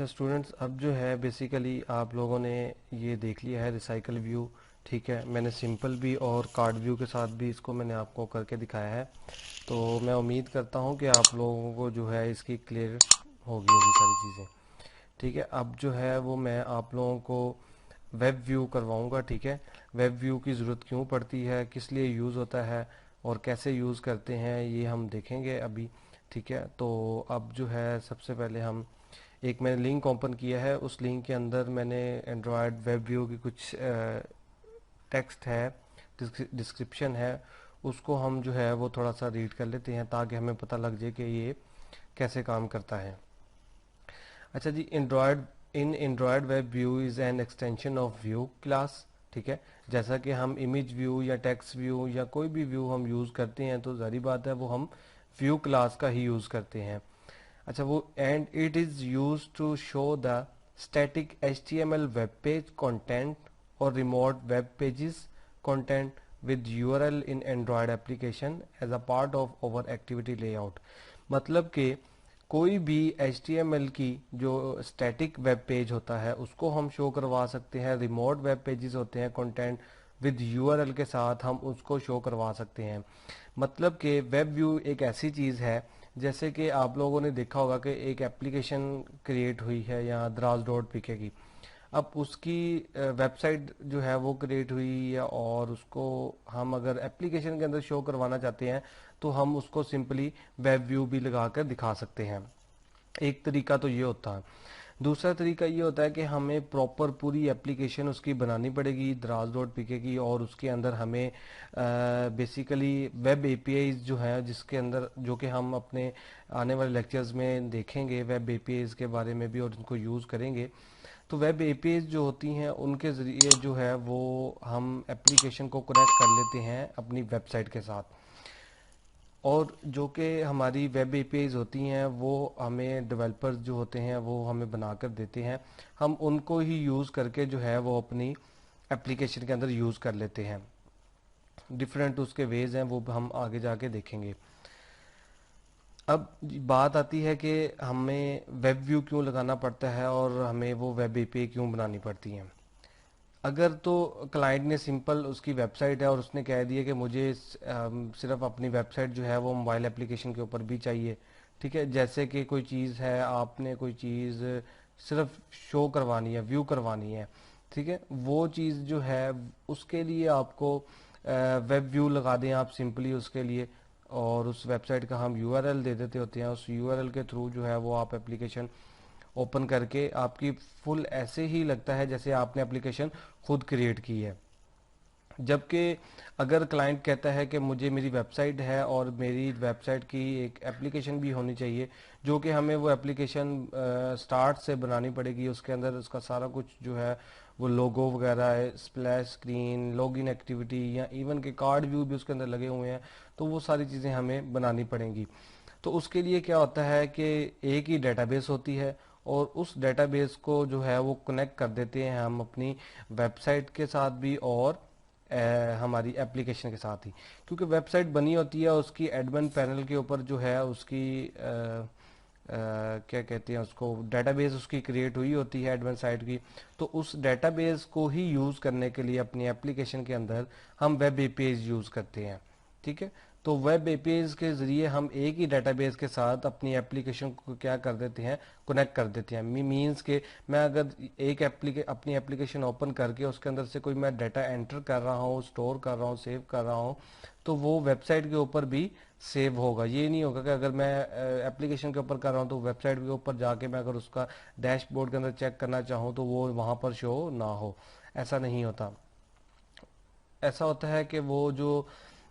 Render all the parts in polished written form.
अच्छा स्टूडेंट्स, अब जो है बेसिकली आप लोगों ने ये देख लिया है रिसाइकल व्यू। ठीक है, मैंने सिंपल भी और कार्ड व्यू के साथ भी इसको मैंने आपको करके दिखाया है। तो मैं उम्मीद करता हूँ कि आप लोगों को जो है इसकी क्लियर होगी सारी चीज़ें। ठीक है, अब जो है वो मैं आप लोगों को वेब व्यू करवाऊंगा। ठीक है, वेब व्यू की ज़रूरत क्यों पड़ती है, किस लिए यूज़ होता है और कैसे यूज़ करते हैं, ये हम देखेंगे अभी। ठीक है, तो अब जो है सबसे पहले हम एक मैंने लिंक ओपन किया है। उस लिंक के अंदर मैंने एंड्रॉयड वेब व्यू की कुछ टेक्स्ट है, डिस्क्रिप्शन है, उसको हम जो है वो थोड़ा सा रीड कर लेते हैं ताकि हमें पता लग जाए कि ये कैसे काम करता है। अच्छा जी, Android web view is an extension of view class. ठीक है, जैसा कि हम इमेज व्यू या टेक्स्ट व्यू या कोई भी व्यू हम यूज़ करते हैं तो जारी बात है वो हम व्यू क्लास का ही यूज़ करते हैं। अच्छा, वो and it is use to show the static HTML web page content और remote web pages content with URL in Android application as a part of our activity layout। मतलब कि कोई भी HTML की जो स्टैटिक वेब पेज होता है उसको हम शो करवा सकते हैं, रिमोट वेब पेजेस होते हैं कंटेंट विद URL के साथ हम उसको शो करवा सकते हैं। मतलब कि वेब व्यू एक ऐसी चीज़ है, जैसे कि आप लोगों ने देखा होगा कि एक एप्लीकेशन क्रिएट हुई है या दराज डॉट पीके की। अब उसकी वेबसाइट जो है वो क्रिएट हुई है और उसको हम अगर एप्लीकेशन के अंदर शो करवाना चाहते हैं तो हम उसको सिंपली वेब व्यू भी लगा कर दिखा सकते हैं। एक तरीका तो ये होता है। दूसरा तरीका ये होता है कि हमें प्रॉपर पूरी एप्लीकेशन उसकी बनानी पड़ेगी दराज डॉट पीके की, और उसके अंदर हमें बेसिकली वेब एपीआईज जो है जिसके अंदर जो कि हम अपने आने वाले लेक्चर्स में देखेंगे वेब एपीआईज के बारे में भी और उनको यूज़ करेंगे। तो वेब एपीआईज जो होती हैं उनके ज़रिए जो है वो हम एप्लीकेशन को कनेक्ट कर लेते हैं अपनी वेबसाइट के साथ। और जो कि हमारी वेब एपीआईज होती हैं वो हमें डेवलपर्स जो होते हैं वो हमें बनाकर देते हैं, हम उनको ही यूज़ करके जो है वो अपनी एप्लीकेशन के अंदर यूज़ कर लेते हैं। डिफरेंट उसके वेज हैं वो हम आगे जाके देखेंगे। अब बात आती है कि हमें वेब व्यू क्यों लगाना पड़ता है और हमें वो वेब एपीआई क्यों बनानी पड़ती हैं। अगर तो क्लाइंट ने सिंपल उसकी वेबसाइट है और उसने कह दिया कि मुझे सिर्फ अपनी वेबसाइट जो है वो मोबाइल एप्लीकेशन के ऊपर भी चाहिए। ठीक है, जैसे कि कोई चीज़ है, आपने कोई चीज़ सिर्फ शो करवानी है, व्यू करवानी है। ठीक है, वो चीज़ जो है उसके लिए आपको वेब व्यू लगा दें आप सिंपली उसके लिए, और उस वेबसाइट का हम यूआरएल दे देते होते हैं। उस यूआरएल के थ्रू जो है वो आप एप्लीकेशन ओपन करके आपकी फुल ऐसे ही लगता है जैसे आपने एप्लीकेशन खुद क्रिएट की है। जबकि अगर क्लाइंट कहता है कि मुझे मेरी वेबसाइट है और मेरी वेबसाइट की एक एप्लीकेशन भी होनी चाहिए, जो कि हमें वो एप्लीकेशन स्टार्ट से बनानी पड़ेगी, उसके अंदर उसका सारा कुछ जो है वो लोगो वगैरह है, स्प्लैश स्क्रीन, लॉगिन एक्टिविटी या इवन के कार्ड व्यू भी उसके अंदर लगे हुए हैं, तो वो सारी चीज़ें हमें बनानी पड़ेंगी। तो उसके लिए क्या होता है कि एक ही डेटाबेस होती है और उस डेटाबेस को जो है वो कनेक्ट कर देते हैं हम अपनी वेबसाइट के साथ भी और हमारी एप्लीकेशन के साथ ही। क्योंकि वेबसाइट बनी होती है उसकी एडमिन पैनल के ऊपर जो है उसकी क्या कहते हैं उसको, डेटाबेस उसकी क्रिएट हुई होती है एडमिन साइट की। तो उस डेटाबेस को ही यूज़ करने के लिए अपनी एप्लीकेशन के अंदर हम वेब एपीआईज यूज़ करते हैं। ठीक है, तो वेब एपीआईज के ज़रिए हम एक ही डेटाबेस के साथ अपनी एप्लीकेशन को क्या कर देते हैं, कनेक्ट कर देते हैं। मीन्स के मैं अगर एक अपनी एप्लीकेशन ओपन करके उसके अंदर से कोई मैं डाटा एंटर कर रहा हूँ, स्टोर कर रहा हूँ, सेव कर रहा हूँ, तो वो वेबसाइट के ऊपर भी सेव होगा। ये नहीं होगा कि अगर मैं एप्लीकेशन के ऊपर कर रहा हूँ तो वेबसाइट के ऊपर जाके मैं अगर उसका डैशबोर्ड के अंदर चेक करना चाहूँ तो वो वहाँ पर शो ना हो। ऐसा नहीं होता। ऐसा होता है कि वो जो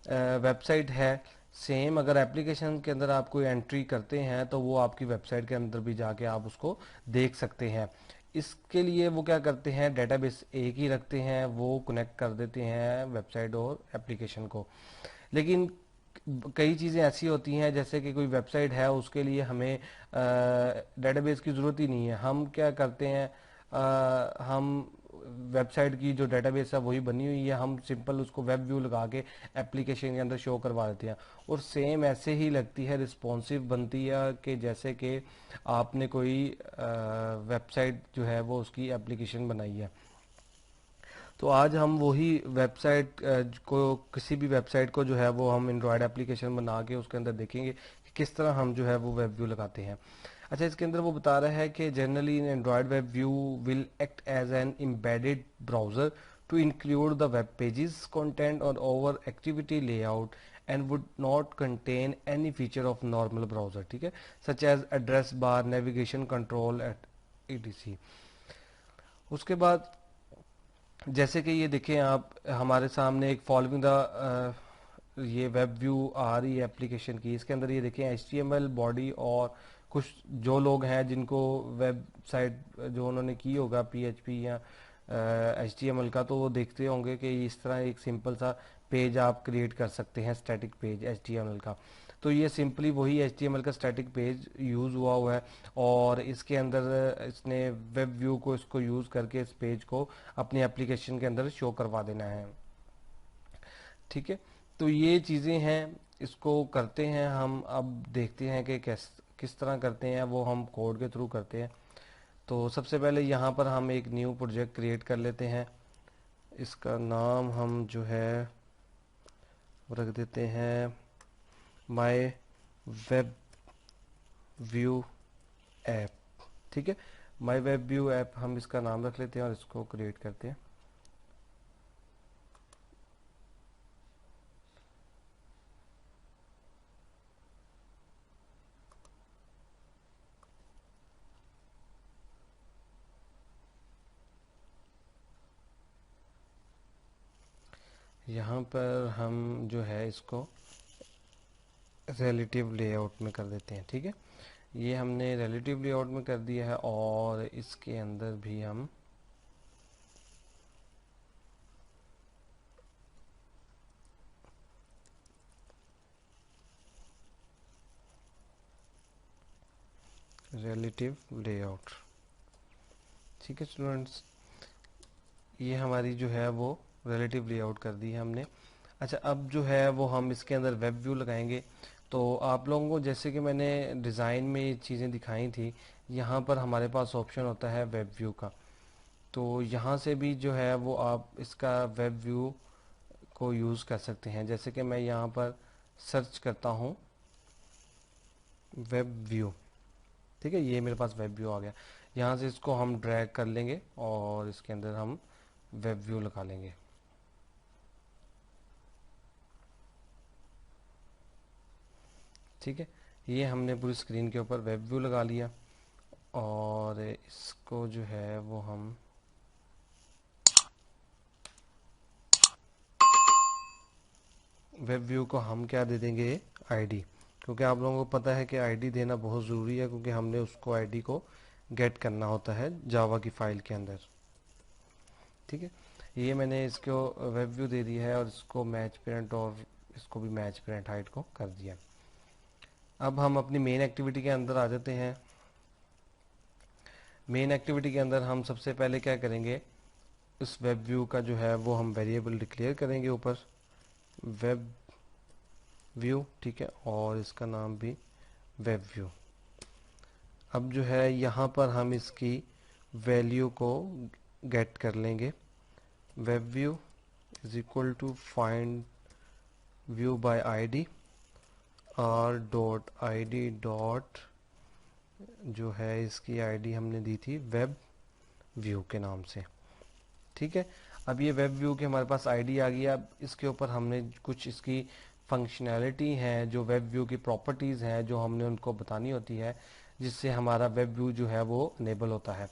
वेबसाइट है, सेम अगर एप्लीकेशन के अंदर आप कोई एंट्री करते हैं तो वो आपकी वेबसाइट के अंदर भी जाके आप उसको देख सकते हैं। इसके लिए वो क्या करते हैं, डेटाबेस एक ही रखते हैं, वो कनेक्ट कर देते हैं वेबसाइट और एप्लीकेशन को। लेकिन कई चीज़ें ऐसी होती हैं जैसे कि कोई वेबसाइट है उसके लिए हमें डेटाबेस की ज़रूरत ही नहीं है। हम क्या करते हैं, हम वेबसाइट की जो डेटाबेस है वही बनी हुई है, हम सिंपल उसको वेब व्यू लगा के एप्लीकेशन के अंदर शो करवा देते हैं। और सेम ऐसे ही लगती है, रिस्पॉन्सिव बनती है कि जैसे कि आपने कोई वेबसाइट जो है वो उसकी एप्लीकेशन बनाई है। तो आज हम वही वेबसाइट को, किसी भी वेबसाइट को जो है वो हम एंड्रॉयड एप्लीकेशन बना के उसके अंदर देखेंगे कि किस तरह हम जो है वो वेब व्यू लगाते हैं। अच्छा, इसके अंदर वो बता रहा है कि generally in Android web view will act as an embedded browser to include the web pages content और over activity layout and would not contain any feature of normal browser, ठीक है, such as address bar, navigation control at etc। उसके बाद जैसे कि ये देखें आप, हमारे सामने एक फॉलोइंग द ये वेब व्यू आ रही है एप्लीकेशन की। इसके अंदर ये देखें HTML बॉडी, और कुछ जो लोग हैं जिनको वेबसाइट जो उन्होंने की होगा PHP या HTML का, तो वो देखते होंगे कि इस तरह एक सिंपल सा पेज आप क्रिएट कर सकते हैं, स्टैटिक पेज HTML का। तो ये सिंपली वही HTML का स्टैटिक पेज यूज़ हुआ है, और इसके अंदर इसने वेब व्यू को इसको यूज़ करके इस पेज को अपनी एप्लीकेशन के अंदर शो करवा देना है, ठीक है। तो ये चीज़ें हैं, इसको करते हैं हम। अब देखते हैं कि किस तरह करते हैं, वो हम कोड के थ्रू करते हैं। तो सबसे पहले यहाँ पर हम एक न्यू प्रोजेक्ट क्रिएट कर लेते हैं। इसका नाम हम जो है रख देते हैं माय वेब व्यू ऐप, ठीक है। माय वेब व्यू ऐप हम इसका नाम रख लेते हैं और इसको क्रिएट करते हैं। यहाँ पर हम जो है इसको रिलेटिव लेआउट में कर देते हैं, ठीक है। ये हमने रिलेटिव लेआउट में कर दिया है, और इसके अंदर भी हम रिलेटिव लेआउट, ठीक है स्टूडेंट्स। ये हमारी जो है वो रिलेटिव लेआउट कर दी है हमने। अच्छा, अब जो है वो हम इसके अंदर वेब व्यू लगाएंगे। तो आप लोगों को जैसे कि मैंने डिज़ाइन में ये चीज़ें दिखाई थी, यहाँ पर हमारे पास ऑप्शन होता है वेब व्यू का। तो यहाँ से भी जो है वो आप इसका वेब व्यू को यूज़ कर सकते हैं। जैसे कि मैं यहाँ पर सर्च करता हूँ वेब व्यू, ठीक है, ये मेरे पास वेब व्यू आ गया। यहाँ से इसको हम ड्रैग कर लेंगे और इसके अंदर हम वेब व्यू लगा लेंगे, ठीक है। ये हमने पूरी स्क्रीन के ऊपर वेब व्यू लगा लिया, और इसको जो है वो हम वेब व्यू को हम क्या दे देंगे, आईडी, क्योंकि आप लोगों को पता है कि आईडी देना बहुत ज़रूरी है, क्योंकि हमने उसको आईडी को गेट करना होता है जावा की फाइल के अंदर, ठीक है। ये मैंने इसको वेब व्यू दे दिया है, और इसको मैच पेरेंट, और इसको भी मैच पेरेंट हाइट को कर दिया। अब हम अपनी मेन एक्टिविटी के अंदर आ जाते हैं। मेन एक्टिविटी के अंदर हम सबसे पहले क्या करेंगे, इस वेब व्यू का जो है वो हम वेरिएबल डिक्लेयर करेंगे ऊपर, वेब व्यू, ठीक है, और इसका नाम भी वेब व्यू। अब जो है यहाँ पर हम इसकी वैल्यू को गेट कर लेंगे। Web view is equal to find view by ID, R dot I D dot, जो है इसकी आईडी हमने दी थी वेब व्यू के नाम से, ठीक है। अब ये वेब व्यू की हमारे पास आईडी आ गई। अब इसके ऊपर हमने कुछ इसकी फंक्शनैलिटी हैं, जो वेब व्यू की प्रॉपर्टीज़ हैं, जो हमने उनको बतानी होती है, जिससे हमारा वेब व्यू जो है वो इनेबल होता है।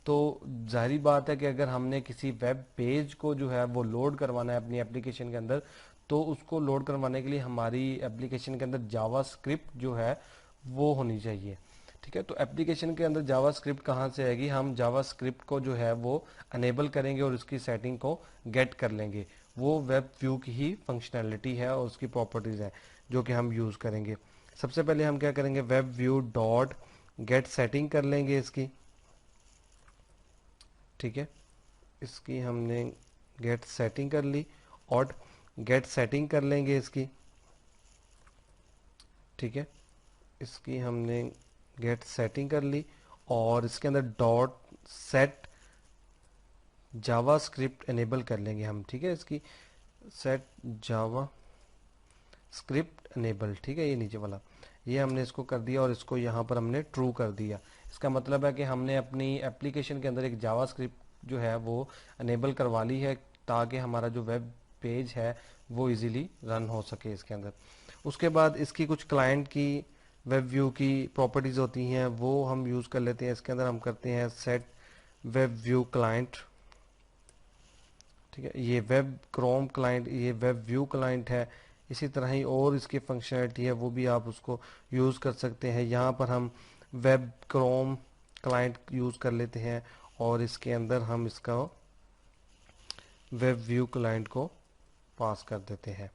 तो जाहिर बात है कि अगर हमने किसी वेब पेज को जो है वो लोड करवाना है अपनी एप्लीकेशन के अंदर, तो उसको लोड करवाने के लिए हमारी एप्लीकेशन के अंदर जावा स्क्रिप्ट जो है वो होनी चाहिए, ठीक है। तो एप्लीकेशन के अंदर जावा स्क्रिप्ट कहाँ से आएगी, हम जावा स्क्रिप्ट को जो है वो अनेबल करेंगे और उसकी सेटिंग को गेट कर लेंगे। वो वेब व्यू की ही फंक्शनैलिटी है और उसकी प्रॉपर्टीज़ है जो कि हम यूज़ करेंगे। सबसे पहले हम क्या करेंगे, web view dot gate setting कर लेंगे इसकी, ठीक है। इसकी हमने गेट सेटिंग कर ली और गेट सेटिंग कर लेंगे इसकी, ठीक है। इसकी हमने गेट सेटिंग कर ली और इसके अंदर डॉट सेट जावा स्क्रिप्ट एनेबल कर लेंगे हम, ठीक है। इसकी सेट जावा स्क्रिप्ट एनेबल, ठीक है, ये नीचे वाला, ये हमने इसको कर दिया और इसको यहाँ पर हमने ट्रू कर दिया। इसका मतलब है कि हमने अपनी एप्लीकेशन के अंदर एक जावा स्क्रिप्ट जो है वो एनेबल करवा ली है, ताकि हमारा जो वेब पेज है वो इजीली रन हो सके इसके अंदर। उसके बाद इसकी कुछ क्लाइंट की वेब व्यू की प्रॉपर्टीज़ होती हैं, वो हम यूज़ कर लेते हैं। इसके अंदर हम करते हैं सेट वेब व्यू क्लाइंट, ठीक है। ये वेब क्रोम क्लाइंट, ये वेब व्यू क्लाइंट है। इसी तरह ही और इसकी फंक्शनलिटी है, वो भी आप उसको यूज़ कर सकते हैं। यहाँ पर हम वेब क्रोम क्लाइंट यूज़ कर लेते हैं और इसके अंदर हम इसका वेब व्यू क्लाइंट को पास कर देते हैं।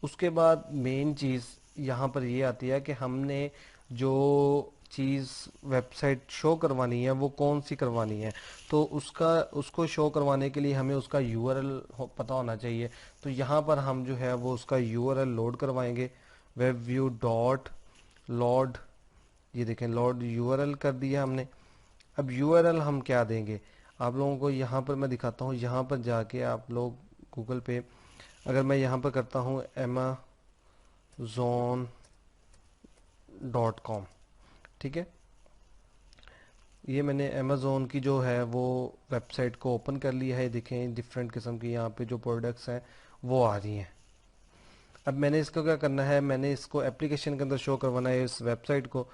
उसके बाद मेन चीज़ यहाँ पर ये आती है कि हमने जो चीज़ वेबसाइट शो करवानी है वो कौन सी करवानी है। तो उसको शो करवाने के लिए हमें उसका यूआरएल पता होना चाहिए। तो यहाँ पर हम जो है वो उसका यूआरएल लोड करवाएंगे, वेब व्यू डॉट लोड, ये देखें लोड यूआरएल कर दिया हमने। अब यूआरएल हम क्या देंगे आप लोगों को, यहाँ पर मैं दिखाता हूँ। यहाँ पर जाके आप लोग गूगल पे, अगर मैं यहाँ पर करता हूँ amazon.com, ठीक है, ये मैंने अमेज़ोन की जो है वो वेबसाइट को ओपन कर लिया है। देखें डिफरेंट किस्म की यहाँ पे जो प्रोडक्ट्स हैं वो आ रही हैं। अब मैंने इसको क्या करना है, मैंने इसको एप्लीकेशन के अंदर शो करवाना है इस वेबसाइट को।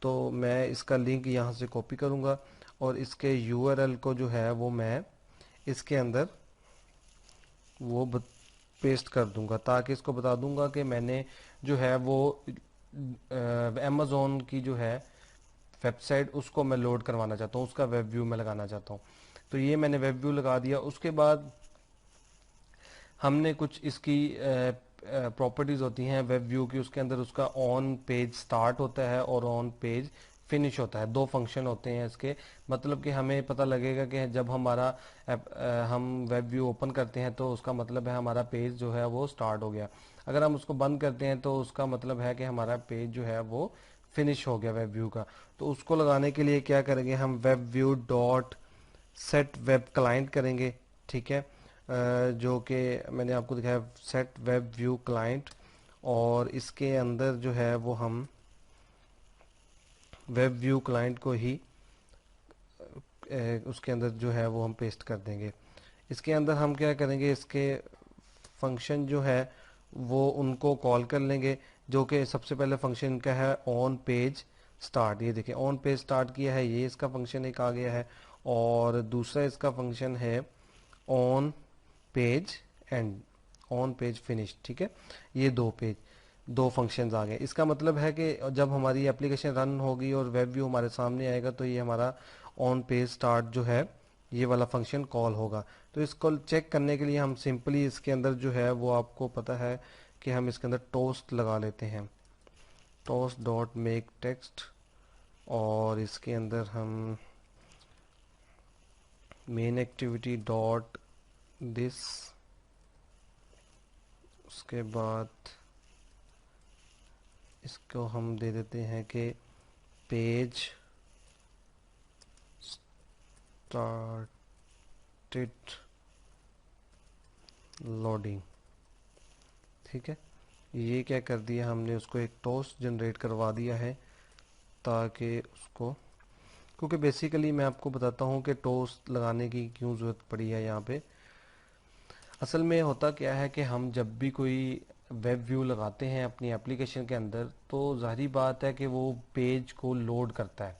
तो मैं इसका लिंक यहाँ से कॉपी करूँगा और इसके यूआरएल को जो है वो मैं इसके अंदर वो पेस्ट कर दूंगा, ताकि इसको बता दूंगा कि मैंने जो है वो अमेज़ोन की जो है वेबसाइट उसको मैं लोड करवाना चाहता हूँ, उसका वेब व्यू मैं लगाना चाहता हूँ। तो ये मैंने वेब व्यू लगा दिया। उसके बाद हमने कुछ इसकी प्रॉपर्टीज़ होती हैं वेब व्यू की, उसके अंदर उसका ऑन पेज स्टार्ट होता है और ऑन पेज फिनिश होता है। दो फंक्शन होते हैं इसके, मतलब कि हमें पता लगेगा कि जब हमारा हम वेब व्यू ओपन करते हैं तो उसका मतलब है हमारा पेज जो है वो स्टार्ट हो गया। अगर हम उसको बंद करते हैं तो उसका मतलब है कि हमारा पेज जो है वो फिनिश हो गया वेब व्यू का। तो उसको लगाने के लिए क्या करेंगे, हम web view dot set web client करेंगे, ठीक है। जो कि मैंने आपको दिखाया सेट वेब व्यू क्लाइंट, और इसके अंदर जो है वो हम वेब व्यू क्लाइंट को ही उसके अंदर जो है वो हम पेस्ट कर देंगे। इसके अंदर हम क्या करेंगे, इसके फंक्शन जो है वो उनको कॉल कर लेंगे, जो कि सबसे पहले फंक्शन का है ऑन पेज स्टार्ट। ये देखिए ऑन पेज स्टार्ट किया है, ये इसका फंक्शन एक आ गया है। और दूसरा इसका फंक्शन है on page and, on page finish, ठीक है। ये दो फंक्शंस आ गए। इसका मतलब है कि जब हमारी एप्लीकेशन रन होगी और वेब व्यू हमारे सामने आएगा तो ये हमारा ऑन पेज स्टार्ट जो है ये वाला फंक्शन कॉल होगा। तो इसको चेक करने के लिए हम सिंपली इसके अंदर जो है वो आपको पता है कि हम इसके अंदर टोस्ट लगा लेते हैं, टोस्ट डॉट मेक टेक्स्ट, और इसके अंदर हम मेन एक्टिविटी डॉट दिस, उसके बाद इसको हम दे देते हैं कि पेज स्टार्टेड लोडिंग, ठीक है। ये क्या कर दिया हमने, उसको एक टोस्ट जनरेट करवा दिया है, ताकि उसको, क्योंकि बेसिकली मैं आपको बताता हूँ कि टोस्ट लगाने की क्यों ज़रूरत पड़ी है यहाँ पे। असल में होता क्या है कि हम जब भी कोई वेब व्यू लगाते हैं अपनी एप्लीकेशन के अंदर, तो जाहिर बात है कि वो पेज को लोड करता है,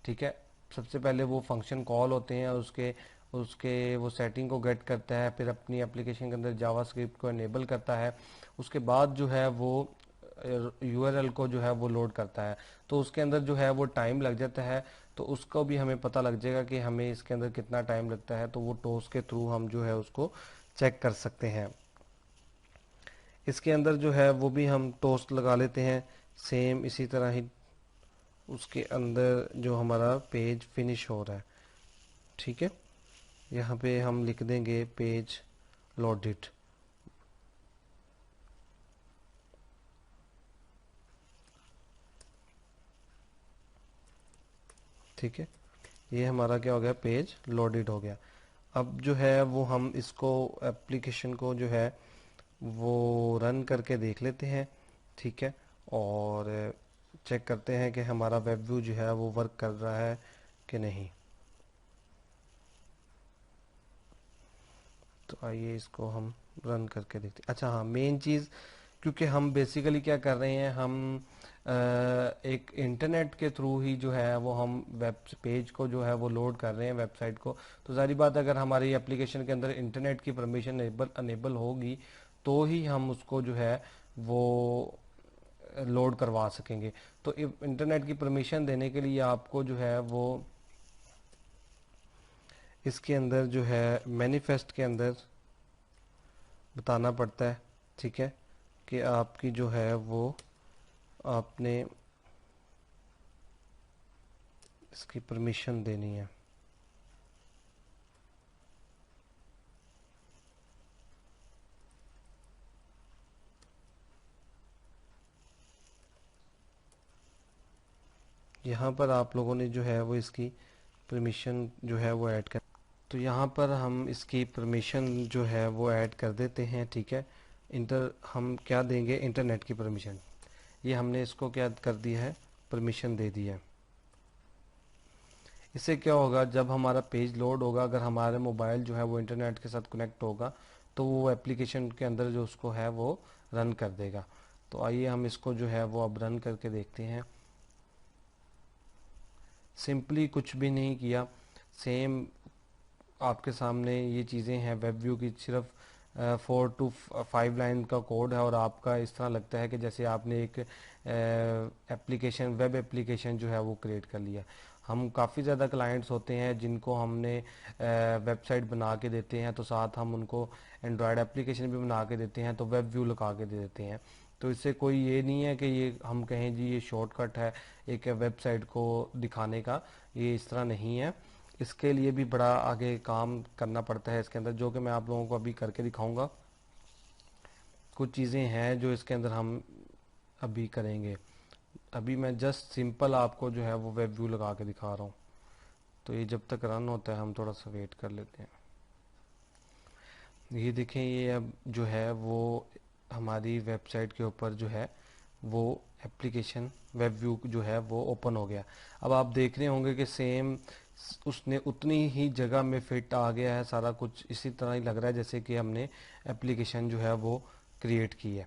ठीक है। सबसे पहले वो फंक्शन कॉल होते हैं, उसके उसके वो सेटिंग को गेट करता है, फिर अपनी एप्लीकेशन के अंदर जावास्क्रिप्ट को इनेबल करता है। उसके बाद जो है वो यूआरएल को जो है वो लोड करता है। तो उसके अंदर जो है वो टाइम लग जाता है। तो उसको भी हमें पता लग जाएगा कि हमें इसके अंदर कितना टाइम लगता है, तो वो टोस के थ्रू हम जो है उसको चेक कर सकते हैं। इसके अंदर जो है वो भी हम टोस्ट लगा लेते हैं सेम इसी तरह ही, उसके अंदर जो हमारा पेज फिनिश हो रहा है, ठीक है। यहाँ पे हम लिख देंगे पेज लोडेड। ठीक है, ये हमारा क्या हो गया, पेज लोडेड हो गया। अब जो है वो हम इसको एप्लीकेशन को जो है वो रन करके देख लेते हैं। ठीक है, और चेक करते हैं कि हमारा वेब व्यू जो है वो वर्क कर रहा है कि नहीं। तो आइए इसको हम रन करके देखते हैं। अच्छा हाँ, मेन चीज़, क्योंकि हम बेसिकली क्या कर रहे हैं, हम एक इंटरनेट के थ्रू ही जो है वो हम वेब पेज को जो है वो लोड कर रहे हैं, वेबसाइट को। तो सारी बात, अगर हमारी एप्लीकेशन के अंदर इंटरनेट की परमिशन अनेबल होगी तो ही हम उसको जो है वो लोड करवा सकेंगे। तो इंटरनेट की परमिशन देने के लिए आपको जो है वो इसके अंदर जो है मैनिफेस्ट के अंदर बताना पड़ता है। ठीक है, कि आपकी जो है वो आपने इसकी परमिशन देनी है। यहाँ पर आप लोगों ने जो है वो इसकी परमिशन जो है वो ऐड कर, तो यहाँ पर हम इसकी परमिशन जो है वो ऐड कर देते हैं। ठीक है, हम क्या देंगे, इंटरनेट की परमिशन। ये हमने इसको क्या कर दिया है, परमिशन दे दी है। इससे क्या होगा, जब हमारा पेज लोड होगा, अगर हमारे मोबाइल जो है वो इंटरनेट के साथ कनेक्ट होगा तो वो एप्लीकेशन के अंदर जो उसको है वो रन कर देगा। तो आइए हम इसको जो है वो अब रन करके देखते हैं। सिंपली कुछ भी नहीं किया, सेम आपके सामने ये चीज़ें हैं। वेब व्यू की सिर्फ 4 to 5 लाइन का कोड है और आपका इस तरह लगता है कि जैसे आपने एक एप्लीकेशन, वेब एप्लीकेशन जो है वो क्रिएट कर लिया। हम काफ़ी ज़्यादा क्लाइंट्स होते हैं जिनको हमने वेबसाइट बना के देते हैं, तो साथ हम उनको एंड्रॉयड एप्लीकेशन भी बना के देते हैं, तो वेब व्यू लगा के दे देते हैं। तो इससे कोई ये नहीं है कि ये हम कहें जी ये शॉर्टकट है एक वेबसाइट को दिखाने का, ये इस तरह नहीं है। इसके लिए भी बड़ा आगे काम करना पड़ता है इसके अंदर, जो कि मैं आप लोगों को अभी करके दिखाऊंगा। कुछ चीज़ें हैं जो इसके अंदर हम अभी करेंगे। अभी मैं जस्ट सिंपल आपको जो है वो वेब व्यू लगा के दिखा रहा हूँ। तो ये जब तक रन होता है हम थोड़ा सा वेट कर लेते हैं। ये देखें, ये अब जो है वो हमारी वेबसाइट के ऊपर जो है वो एप्लीकेशन वेब व्यू जो है वो ओपन हो गया। अब आप देख रहे होंगे कि सेम उसने उतनी ही जगह में फिट आ गया है, सारा कुछ इसी तरह ही लग रहा है जैसे कि हमने एप्लीकेशन जो है वो क्रिएट की है।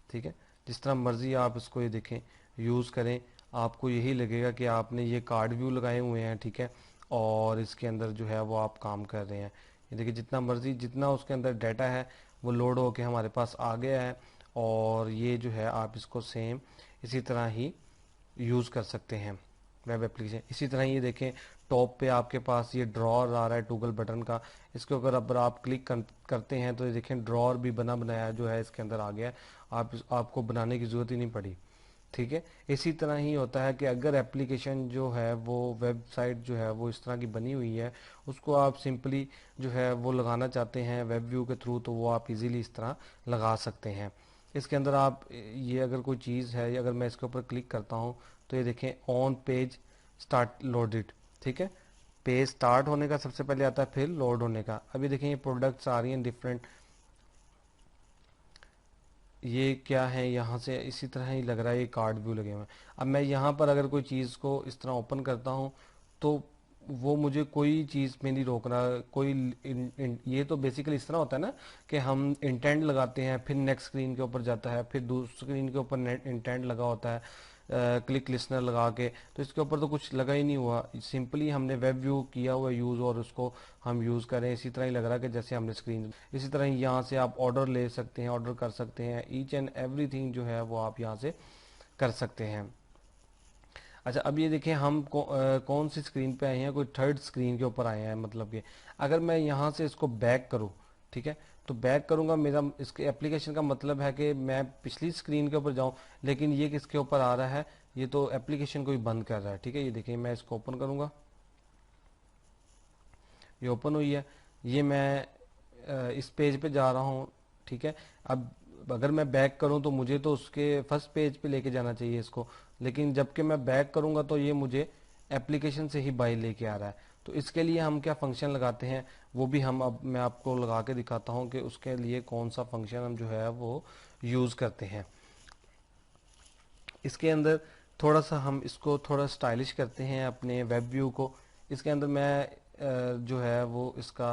ठीक है, जिस तरह मर्जी आप इसको ये देखें, यूज़ करें, आपको यही लगेगा कि आपने ये कार्ड व्यू लगाए हुए हैं। ठीक है, और इसके अंदर जो है वो आप काम कर रहे हैं। ये देखिए, जितना मर्जी जितना उसके अंदर डाटा है वो लोड होके हमारे पास आ गया है। और ये जो है आप इसको सेम इसी तरह ही यूज़ कर सकते हैं वेब एप्लीकेशन। इसी तरह ये देखें, टॉप पे आपके पास ये ड्रॉर आ रहा है टूगल बटन का। इसके ऊपर अगर आप क्लिक करते हैं तो ये देखें ड्रॉर भी बना बनाया जो है इसके अंदर आ गया है। आपको बनाने की ज़रूरत ही नहीं पड़ी। ठीक है, इसी तरह ही होता है कि अगर एप्लीकेशन जो है वो वेबसाइट जो है वो इस तरह की बनी हुई है, उसको आप सिंपली जो है वो लगाना चाहते हैं वेब व्यू के थ्रू, तो वो आप इजीली इस तरह लगा सकते हैं। इसके अंदर आप ये अगर कोई चीज़ है, अगर मैं इसके ऊपर क्लिक करता हूँ तो ये देखें ऑन पेज स्टार्ट लोडेड। ठीक है, पेज स्टार्ट होने का सबसे पहले आता है, फिर लोड होने का। अभी देखें ये प्रोडक्ट्स आ रही हैं डिफरेंट, ये क्या है, यहाँ से इसी तरह ही लग रहा है, ये कार्ड व्यू लगे हुए हैं। अब मैं यहाँ पर अगर कोई चीज़ को इस तरह ओपन करता हूँ तो वो मुझे कोई चीज़ में नहीं रोक रहा, कोई ये तो बेसिकली इस तरह होता है ना कि हम इंटेंट लगाते हैं, फिर नेक्स्ट स्क्रीन के ऊपर जाता है, फिर दूसरी स्क्रीन के ऊपर इंटेंट लगा होता है क्लिक लिसनर लगा के। तो इसके ऊपर तो कुछ लगा ही नहीं हुआ, सिंपली हमने वेब व्यू किया हुआ यूज़ और उसको हम यूज़ करें। इसी तरह ही लग रहा है कि जैसे हमने स्क्रीन, इसी तरह ही यहाँ से आप ऑर्डर ले सकते हैं, ऑर्डर कर सकते हैं, ईच एंड एवरीथिंग जो है वो आप यहाँ से कर सकते हैं। अच्छा, अब ये देखें हम कौन सी स्क्रीन पे आए हैं, कोई थर्ड स्क्रीन के ऊपर आए हैं। मतलब कि अगर मैं यहाँ से इसको बैक करूँ, ठीक है, तो बैक करूँगा, मेरा इसके एप्लीकेशन का मतलब है कि मैं पिछली स्क्रीन के ऊपर जाऊँ, लेकिन ये किसके ऊपर आ रहा है, ये तो एप्लीकेशन को ही बंद कर रहा है। ठीक है, ये देखिए मैं इसको ओपन करूँगा, ये ओपन हुई है। ये मैं इस पेज पे जा रहा हूँ, ठीक है। अब अगर मैं बैक करूँ तो मुझे तो उसके फर्स्ट पेज पे लेके जाना चाहिए इसको, लेकिन जबकि मैं बैक करूँगा तो ये मुझे एप्लीकेशन से ही बाई लेके आ रहा है। तो इसके लिए हम क्या फंक्शन लगाते हैं, वो भी हम अब मैं आपको लगा के दिखाता हूँ कि उसके लिए कौन सा फंक्शन हम जो है वो यूज़ करते हैं। इसके अंदर थोड़ा सा हम इसको थोड़ा स्टाइलिश करते हैं अपने वेब व्यू को। इसके अंदर मैं जो है वो इसका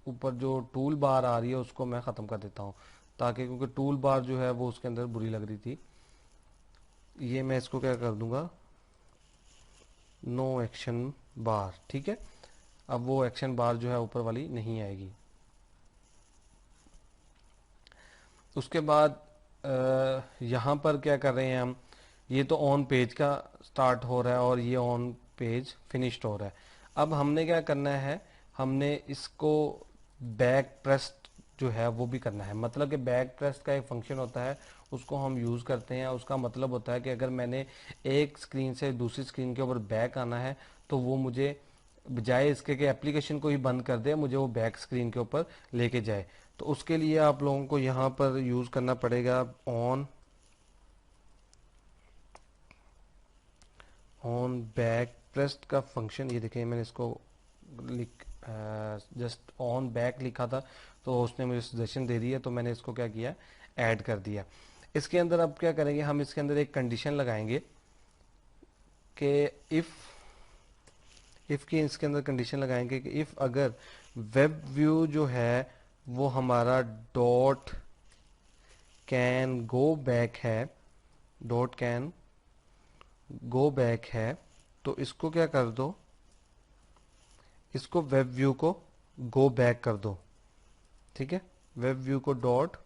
ऊपर जो टूल बार आ रही है उसको मैं ख़त्म कर देता हूँ, ताकि क्योंकि टूल बार जो है वो उसके अंदर बुरी लग रही थी। ये मैं इसको क्या कर दूंगा, नो एक्शन बार, ठीक है। अब वो एक्शन बार जो है ऊपर वाली नहीं आएगी। उसके बाद यहाँ पर क्या कर रहे हैं हम, ये तो ऑन पेज का स्टार्ट हो रहा है और ये ऑन पेज फिनिश्ड हो रहा है। अब हमने क्या करना है, हमने इसको बैक प्रेस्ट जो है वो भी करना है। मतलब कि बैक प्रेस्ट का एक फंक्शन होता है, उसको हम यूज़ करते हैं। उसका मतलब होता है कि अगर मैंने एक स्क्रीन से दूसरी स्क्रीन के ऊपर बैक आना है तो वो मुझे बजाय इसके कि एप्लीकेशन को ही बंद कर दे, मुझे वो बैक स्क्रीन के ऊपर लेके जाए। तो उसके लिए आप लोगों को यहाँ पर यूज़ करना पड़ेगा ऑन बैक प्रेस्ट का फंक्शन। ये देखिए मैंने इसको लिख जस्ट ऑन बैक लिखा था तो उसने मुझे सजेशन दे दी है, तो मैंने इसको क्या किया, ऐड कर दिया। इसके अंदर अब क्या करेंगे, हम इसके अंदर एक कंडीशन लगाएंगे कि इफ़ की इसके अंदर कंडीशन लगाएंगे कि इफ़ अगर वेब व्यू जो है वो हमारा डॉट कैन गो बैक है, डॉट कैन गो बैक है, तो इसको क्या कर दो, इसको वेब व्यू को गो बैक कर दो, ठीक है। Web view co dot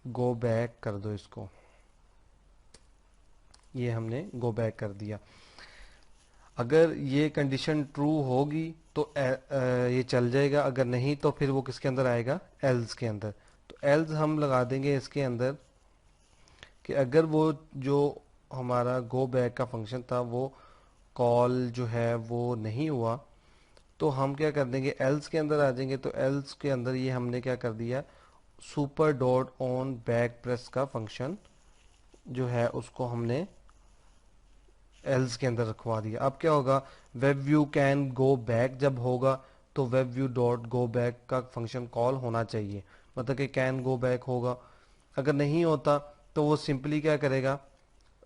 go back कर दो इसको, ये हमने गो बैक कर दिया। अगर ये कंडीशन ट्रू होगी तो ये चल जाएगा, अगर नहीं तो फिर वो किसके अंदर आएगा, एल्स के अंदर। तो एल्स हम लगा देंगे इसके अंदर कि अगर वो जो हमारा गो बैक का फंक्शन था वो कॉल जो है वो नहीं हुआ, तो हम क्या कर देंगे, एल्स के अंदर आ जाएंगे। तो एल्स के अंदर ये हमने क्या कर दिया, super dot on back press का फंक्शन जो है उसको हमने एल्स के अंदर रखवा दिया। अब क्या होगा, web view can go back जब होगा तो web view dot go back का फंक्शन कॉल होना चाहिए, मतलब कि कैन गो बैक होगा। अगर नहीं होता तो वो सिंपली क्या करेगा,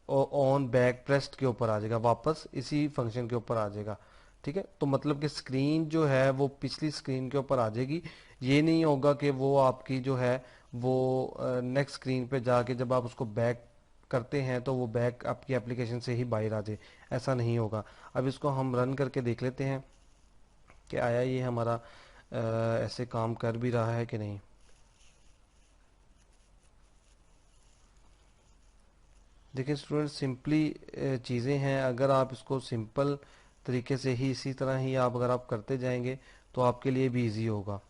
ऑन बैक प्रेस्ट के ऊपर आ जाएगा, वापस इसी फंक्शन के ऊपर आ जाएगा, ठीक है। तो मतलब कि स्क्रीन जो है वो पिछली स्क्रीन के ऊपर आ जाएगी। ये नहीं होगा कि वो आपकी जो है वो नेक्स्ट स्क्रीन पे जाके जब आप उसको बैक करते हैं तो वो बैक आपकी एप्लीकेशन से ही बाहर आ जाए, ऐसा नहीं होगा। अब इसको हम रन करके देख लेते हैं कि आया ये हमारा ऐसे काम कर भी रहा है कि नहीं। देखिए स्टूडेंट, सिंपली चीज़ें हैं, अगर आप इसको सिंपल तरीके से ही इसी तरह ही आप अगर आप करते जाएंगे तो आपके लिए भी इजी होगा।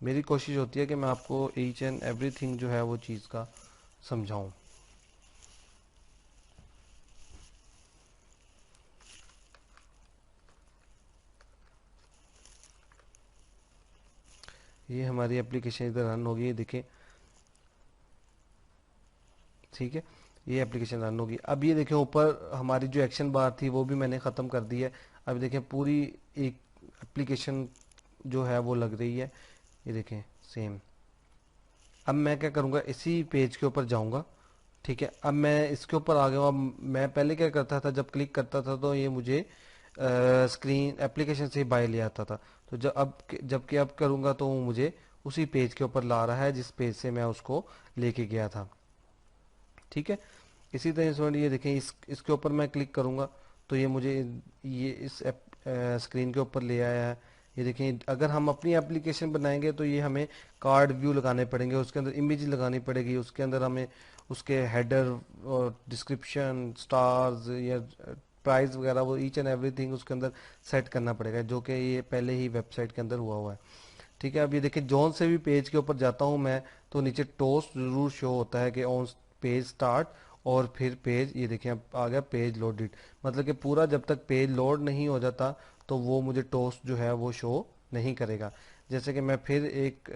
मेरी कोशिश होती है कि मैं आपको ईच एंड एवरीथिंग जो है वो चीज़ का समझाऊं। ये हमारी एप्लीकेशन इधर रन होगी, ये देखिए, ठीक है। ये एप्लीकेशन रन होगी। अब ये देखें ऊपर हमारी जो एक्शन बार थी वो भी मैंने ख़त्म कर दी है। अब देखें पूरी एक एप्लीकेशन जो है वो लग रही है, ये देखें सेम। अब मैं क्या करूँगा, इसी पेज के ऊपर जाऊँगा, ठीक है। अब मैं इसके ऊपर आ गया हूँ। अब मैं पहले क्या करता था, जब क्लिक करता था तो ये मुझे स्क्रीन एप्लीकेशन से ही बाहर ले आता था। तो जबकि अब करूँगा तो वो मुझे उसी पेज के ऊपर ला रहा है जिस पेज से मैं उसको लेके गया था, ठीक है। इसी तरह से ये देखें, इसके ऊपर मैं क्लिक करूँगा तो ये मुझे ये इस स्क्रीन के ऊपर ले आया है। ये देखें, अगर हम अपनी एप्लीकेशन बनाएंगे तो ये हमें कार्ड व्यू लगाने पड़ेंगे, उसके अंदर इमेज लगानी पड़ेगी, उसके अंदर हमें उसके हेडर और डिस्क्रिप्शन स्टार्स या प्राइस वगैरह वो ईच एंड एवरीथिंग उसके अंदर सेट करना पड़ेगा, जो कि ये पहले ही वेबसाइट के अंदर हुआ है, ठीक है। अब ये देखिए, जोन से भी पेज के ऊपर जाता हूँ मैं तो नीचे टोस्ट जरूर शो होता है कि ऑन पेज स्टार्ट और फिर पेज, ये देखिए अब आ गया पेज लोडेड। मतलब कि पूरा जब तक पेज लोड नहीं हो जाता तो वो मुझे टोस्ट जो है वो शो नहीं करेगा। जैसे कि मैं फिर एक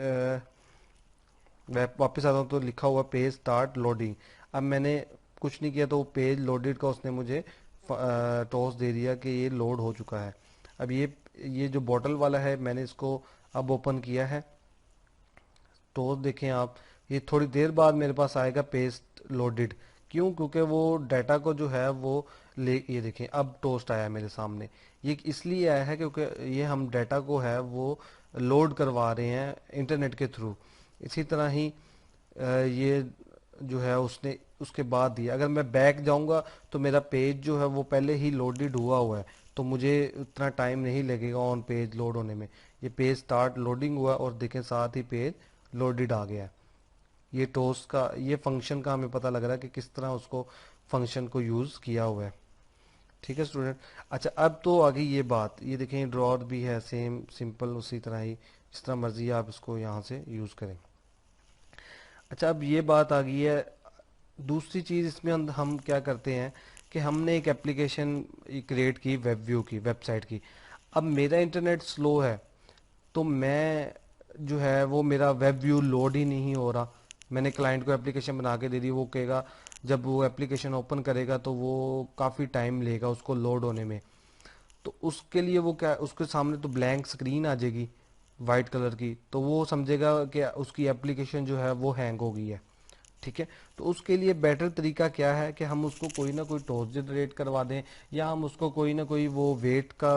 वापस आता हूँ तो लिखा हुआ पेज स्टार्ट लोडिंग। अब मैंने कुछ नहीं किया तो वो पेज लोडेड का उसने मुझे टॉस दे दिया कि ये लोड हो चुका है। अब ये जो बॉटल वाला है मैंने इसको अब ओपन किया है। टॉस देखें आप, ये थोड़ी देर बाद मेरे पास आएगा पेस्ट लोडेड। क्यों? क्योंकि वो डाटा को जो है वो ले, ये देखें अब टोस्ट आया मेरे सामने। ये इसलिए आया है क्योंकि ये हम डाटा को है वो लोड करवा रहे हैं इंटरनेट के थ्रू। इसी तरह ही ये जो है उसने उसके बाद दिया। अगर मैं बैक जाऊंगा तो मेरा पेज जो है वो पहले ही लोडेड हुआ है, तो मुझे उतना टाइम नहीं लगेगा ऑन पेज लोड होने में। ये पेज स्टार्ट लोडिंग हुआ और देखें साथ ही पेज लोडेड आ गया। ये टोस्ट का ये फंक्शन का हमें पता लग रहा है कि किस तरह उसको फंक्शन को यूज़ किया हुआ है। ठीक है स्टूडेंट। अच्छा अब तो आ गई ये बात, ये देखें ड्रॉर भी है सेम सिंपल उसी तरह ही, जिस तरह मर्जी आप इसको यहाँ से यूज़ करें। अच्छा अब ये बात आ गई है, दूसरी चीज़ इसमें हम क्या करते हैं कि हमने एक एप्लीकेशन क्रिएट की वेब व्यू की वेबसाइट की। अब मेरा इंटरनेट स्लो है तो मैं जो है वो मेरा वेब व्यू लोड ही नहीं हो रहा। मैंने क्लाइंट को एप्लीकेशन बना के दे दी, वो कहेगा जब वो एप्लीकेशन ओपन करेगा तो वो काफ़ी टाइम लेगा उसको लोड होने में। तो उसके लिए वो क्या, उसके सामने तो ब्लैंक स्क्रीन आ जाएगी वाइट कलर की, तो वो समझेगा कि उसकी एप्लीकेशन जो है वो हैंग हो गई है। ठीक है। तो उसके लिए बेटर तरीका क्या है कि हम उसको कोई ना कोई टॉस जनरेट करवा दें, या हम उसको कोई ना कोई वो वेट का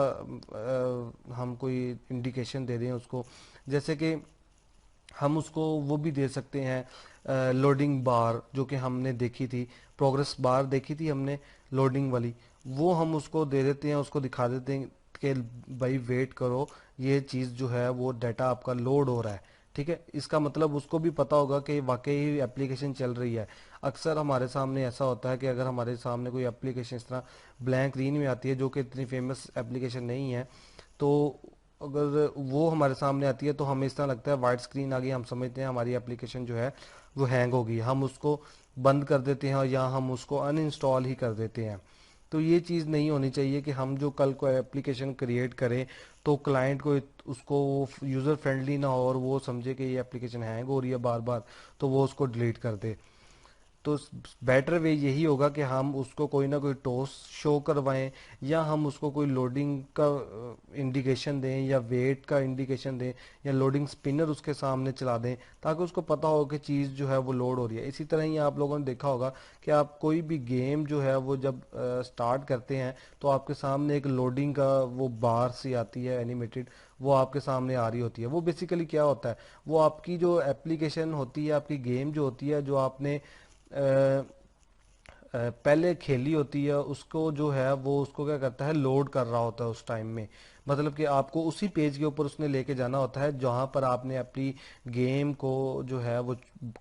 हम कोई इंडिकेशन दे दें उसको। जैसे कि हम उसको वो भी दे सकते हैं लोडिंग बार, जो कि हमने देखी थी, प्रोग्रेस बार देखी थी हमने लोडिंग वाली, वो हम उसको दे देते हैं, उसको दिखा देते हैं कि भाई वेट करो, ये चीज़ जो है वो डाटा आपका लोड हो रहा है। ठीक है। इसका मतलब उसको भी पता होगा कि वाकई एप्लीकेशन चल रही है। अक्सर हमारे सामने ऐसा होता है कि अगर हमारे सामने कोई एप्लीकेशन इस तरह ब्लैंक ग्रीन में आती है जो कि इतनी फेमस एप्लीकेशन नहीं है, तो अगर वो हमारे सामने आती है तो हमें इस तरह लगता है वाइट स्क्रीन आ गई, हम समझते हैं हमारी एप्लीकेशन जो है वो हैंग हो गई, हम उसको बंद कर देते हैं या हम उसको अनइंस्टॉल ही कर देते हैं। तो ये चीज़ नहीं होनी चाहिए कि हम जो कल को एप्लीकेशन क्रिएट करें तो क्लाइंट को उसको यूज़र फ्रेंडली ना हो और वो समझे कि ये एप्लीकेशन हैंग हो रही है बार बार, तो वो उसको डिलीट कर दे। तो बेटर वे यही होगा कि हम उसको कोई ना कोई टॉस शो करवाएं, या हम उसको कोई लोडिंग का इंडिकेशन दें या वेट का इंडिकेशन दें, या लोडिंग स्पिनर उसके सामने चला दें, ताकि उसको पता हो कि चीज़ जो है वो लोड हो रही है। इसी तरह ही आप लोगों ने देखा होगा कि आप कोई भी गेम जो है वो जब स्टार्ट करते हैं तो आपके सामने एक लोडिंग का वो बार सी आती है एनिमेटेड, वो आपके सामने आ रही होती है। वो बेसिकली क्या होता है, वो आपकी जो एप्लीकेशन होती है, आपकी गेम जो होती है, जो आपने पहले खेली होती है, उसको जो है वो उसको क्या करता है लोड कर रहा होता है उस टाइम में। मतलब कि आपको उसी पेज के ऊपर उसने लेके जाना होता है जहां पर आपने अपनी गेम को जो है वो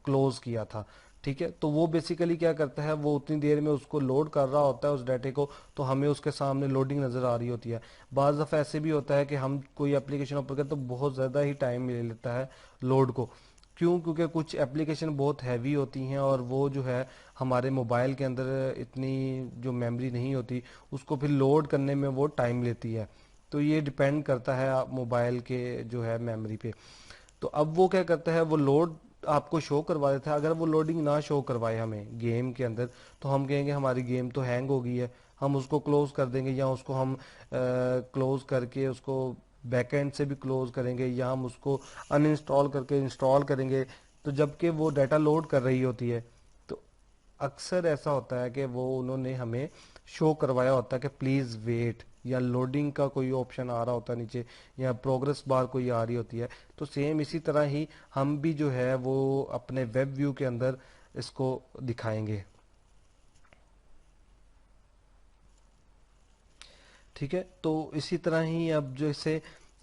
क्लोज किया था। ठीक है। तो वो बेसिकली क्या करता है, वो उतनी देर में उसको लोड कर रहा होता है उस डाटे को, तो हमें उसके सामने लोडिंग नज़र आ रही होती है। बाज़ दफ़ा ऐसे भी होता है कि हम कोई एप्लीकेशन ओपन करें तो बहुत ज़्यादा ही टाइम ले लेता है लोड को। क्यों? क्योंकि कुछ एप्लीकेशन बहुत हैवी होती हैं और वो जो है हमारे मोबाइल के अंदर इतनी जो मेमोरी नहीं होती, उसको फिर लोड करने में वो टाइम लेती है। तो ये डिपेंड करता है आप मोबाइल के जो है मेमोरी पे। तो अब वो क्या करता है, वो लोड आपको शो करवा देता है। अगर वो लोडिंग ना शो करवाए हमें गेम के अंदर, तो हम कहेंगे हमारी गेम तो हैंग हो गई है, हम उसको क्लोज कर देंगे, या उसको हम क्लोज करके उसको बैकएंड से भी क्लोज करेंगे, या हम उसको अनइंस्टॉल करके इंस्टॉल करेंगे। तो जबकि वो डाटा लोड कर रही होती है, तो अक्सर ऐसा होता है कि वो उन्होंने हमें शो करवाया होता है कि प्लीज़ वेट, या लोडिंग का कोई ऑप्शन आ रहा होता है नीचे, या प्रोग्रेस बार कोई आ रही होती है। तो सेम इसी तरह ही हम भी जो है वो अपने वेब व्यू के अंदर इसको दिखाएंगे। ठीक है। तो इसी तरह ही अब जैसे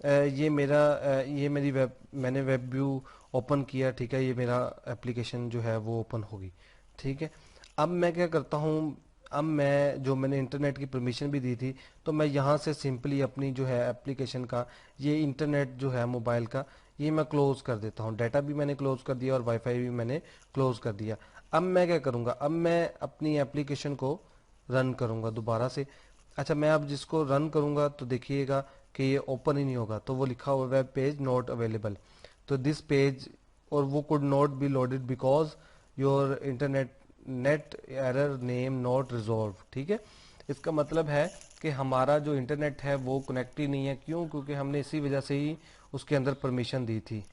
ये मेरी वेब, मैंने वेब व्यू ओपन किया। ठीक है। ये मेरा एप्लीकेशन जो है वो ओपन होगी। ठीक है। अब मैं क्या करता हूँ, अब मैं जो मैंने इंटरनेट की परमिशन भी दी थी, तो मैं यहाँ से सिंपली अपनी जो है एप्लीकेशन का ये इंटरनेट जो है मोबाइल का, ये मैं क्लोज कर देता हूँ। डाटा भी मैंने क्लोज कर दिया और वाईफाई भी मैंने क्लोज कर दिया। अब मैं क्या करूँगा, अब मैं अपनी एप्लीकेशन को रन करूँगा दोबारा से। अच्छा, मैं अब जिसको रन करूँगा तो देखिएगा कि ये ओपन ही नहीं होगा, तो वो लिखा हुआ वेब पेज नॉट अवेलेबल। तो दिस पेज और वो could not be loaded because your internet net error name not resolve. ठीक है, इसका मतलब है कि हमारा जो इंटरनेट है वो कनेक्ट ही नहीं है। क्यों? क्योंकि हमने इसी वजह से ही उसके अंदर परमिशन दी थी।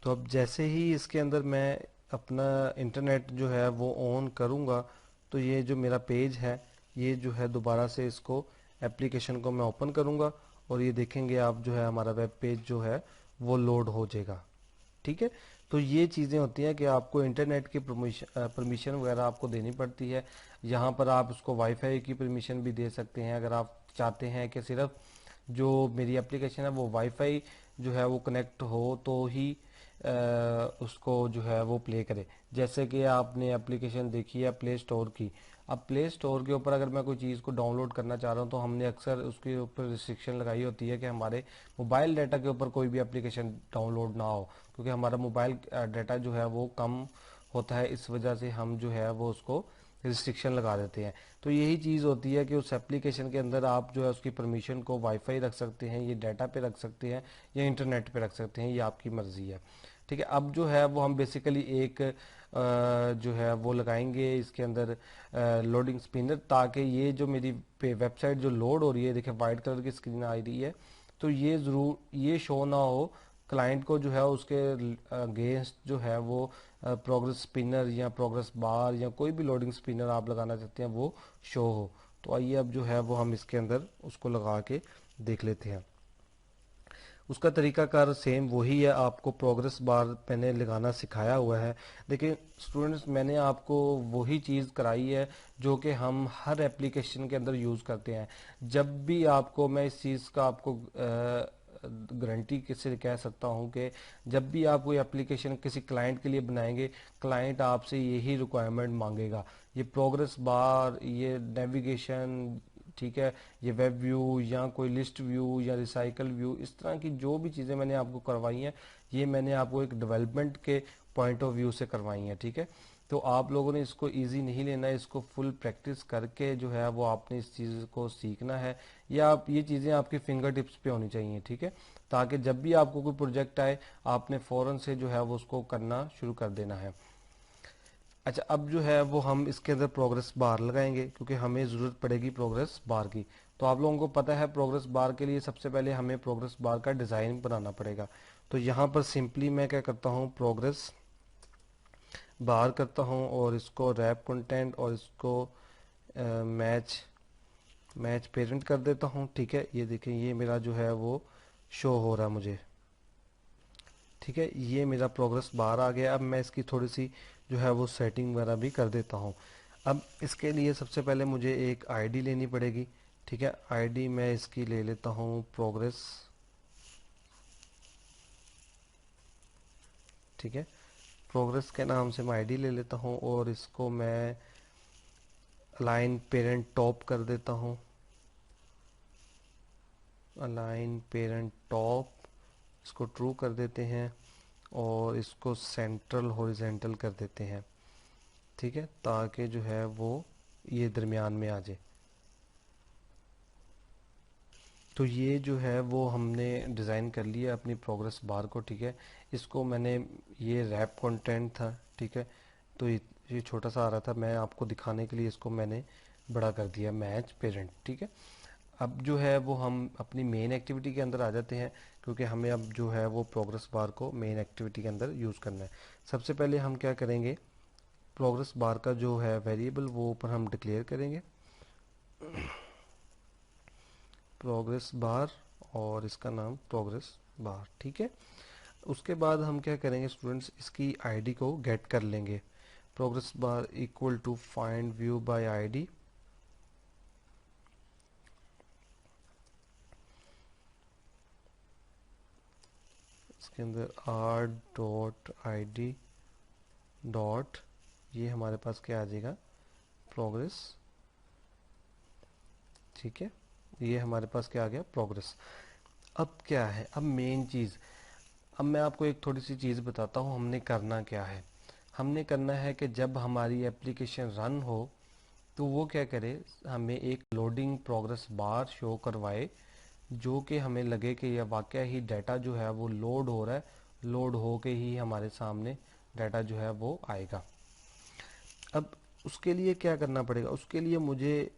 तो अब जैसे ही इसके अंदर मैं अपना इंटरनेट जो है वो ऑन करूँगा, तो ये जो मेरा पेज है, ये जो है दोबारा से इसको एप्लीकेशन को मैं ओपन करूँगा और ये देखेंगे आप जो है हमारा वेब पेज जो है वो लोड हो जाएगा। ठीक है, तो ये चीज़ें होती हैं कि आपको इंटरनेट की परमिशन वगैरह आपको देनी पड़ती है। यहाँ पर आप उसको वाईफाई की परमिशन भी दे सकते हैं अगर आप चाहते हैं कि सिर्फ जो मेरी एप्लीकेशन है वो वाईफाई जो है वो कनेक्ट हो तो ही उसको जो है वो प्ले करे। जैसे कि आपने एप्लीकेशन देखी है प्ले स्टोर की, अब प्ले स्टोर के ऊपर अगर मैं कोई चीज़ को डाउनलोड करना चाह रहा हूँ तो हमने अक्सर उसके ऊपर रिस्ट्रिक्शन लगाई होती है कि हमारे मोबाइल डाटा के ऊपर कोई भी एप्लीकेशन डाउनलोड ना हो, क्योंकि हमारा मोबाइल डाटा जो है वो कम होता है। इस वजह से हम जो है वो उसको रिस्ट्रिक्शन लगा देते हैं। तो यही चीज़ होती है कि उस एप्लीकेशन के अंदर आप जो है उसकी परमिशन को वाईफाई रख सकते हैं, ये डाटा पे रख सकते हैं या इंटरनेट पे रख सकते हैं, ये आपकी मर्ज़ी है। ठीक है, अब जो है वो हम बेसिकली एक जो है वो लगाएंगे इसके अंदर लोडिंग स्पिनर, ताकि ये जो मेरी वेबसाइट जो लोड हो रही है, देखिए वाइट कलर की स्क्रीन आ रही है, तो ये ज़रूर ये शो ना हो क्लाइंट को जो है उसके अगेंस्ट जो है वो प्रोग्रेस स्पिनर या प्रोग्रेस बार या कोई भी लोडिंग स्पिनर आप लगाना चाहते हैं वो शो हो। तो आइए अब जो है वो हम इसके अंदर उसको लगा के देख लेते हैं। उसका तरीकाकार सेम वही है, आपको प्रोग्रेस बार मैंने लगाना सिखाया हुआ है। देखिए स्टूडेंट्स, मैंने आपको वही चीज़ कराई है जो कि हम हर एप्लीकेशन के अंदर यूज़ करते हैं। जब भी आपको मैं इस चीज़ का आपको गारंटी से कह सकता हूँ कि जब भी आप कोई एप्लीकेशन किसी क्लाइंट के लिए बनाएंगे, क्लाइंट आपसे यही रिक्वायरमेंट मांगेगा, ये प्रोग्रेस बार, ये नेविगेशन, ठीक है, ये वेब व्यू या कोई लिस्ट व्यू या रिसाइकल व्यू, इस तरह की जो भी चीज़ें मैंने आपको करवाई हैं, ये मैंने आपको एक डेवलपमेंट के पॉइंट ऑफ व्यू से करवाई हैं। ठीक है, तो आप लोगों ने इसको इजी नहीं लेना है, इसको फुल प्रैक्टिस करके जो है वो आपने इस चीज़ को सीखना है, या आप ये चीज़ें आपकी फिंगर टिप्स पे होनी चाहिए। ठीक है, ताकि जब भी आपको कोई प्रोजेक्ट आए आपने फ़ौरन से जो है वो उसको करना शुरू कर देना है। अच्छा, अब जो है वो हम इसके अंदर प्रोग्रेस बार लगाएंगे क्योंकि हमें ज़रूरत पड़ेगी प्रोग्रेस बार की। तो आप लोगों को पता है प्रोग्रेस बार के लिए सबसे पहले हमें प्रोग्रेस बार का डिज़ाइन बनाना पड़ेगा। तो यहाँ पर सिंपली मैं क्या करता हूँ, प्रोग्रेस बार करता हूँ और इसको रैप कंटेंट और इसको मैच मैच पेरेंट कर देता हूँ। ठीक है, ये देखें ये मेरा जो है वो शो हो रहा है मुझे। ठीक है, ये मेरा प्रोग्रेस बार आ गया। अब मैं इसकी थोड़ी सी जो है वो सेटिंग वगैरह भी कर देता हूँ। अब इसके लिए सबसे पहले मुझे एक आईडी लेनी पड़ेगी। ठीक है, आईडी मैं इसकी ले लेता हूँ प्रोग्रेस। ठीक है, प्रोग्रेस के नाम से मैं आईडी ले लेता हूँ और इसको मैं अलाइन पेरेंट टॉप कर देता हूँ। अलाइन पेरेंट टॉप, इसको ट्रू कर देते हैं और इसको सेंट्रल हॉरिजेंटल कर देते हैं। ठीक है, ताकि जो है वो ये दरमियान में आ जाए। तो ये जो है वो हमने डिज़ाइन कर लिया अपनी प्रोग्रेस बार को। ठीक है, इसको मैंने, ये रैप कंटेंट था। ठीक है, तो ये छोटा सा आ रहा था, मैं आपको दिखाने के लिए इसको मैंने बड़ा कर दिया, मैच पेरेंट। ठीक है, अब जो है वो हम अपनी मेन एक्टिविटी के अंदर आ जाते हैं, क्योंकि हमें अब जो है वो प्रोग्रेस बार को मेन एक्टिविटी के अंदर यूज़ करना है। सबसे पहले हम क्या करेंगे, प्रोग्रेस बार का जो है वेरिएबल वो ऊपर हम डिक्लेयर करेंगे, प्रोग्रेस बार, और इसका नाम प्रोग्रेस बार। ठीक है, उसके बाद हम क्या करेंगे स्टूडेंट्स, इसकी आईडी को गेट कर लेंगे। Progress bar equal to find view by ID. इसके अंदर R dot I D dot, ये हमारे पास क्या आ जाएगा, प्रोग्रेस। ठीक है, ये हमारे पास क्या आ गया, प्रोग्रेस। अब क्या है, अब मेन चीज़, अब मैं आपको एक थोड़ी सी चीज़ बताता हूँ हमने करना क्या है। हमने करना है कि जब हमारी एप्लीकेशन रन हो तो वो क्या करे, हमें एक लोडिंग प्रोग्रेस बार शो करवाए, जो कि हमें लगे कि यह वाकया ही डाटा जो है वो लोड हो रहा है, लोड हो के ही हमारे सामने डाटा जो है वो आएगा। अब उसके लिए क्या करना पड़ेगा, उसके लिए मुझे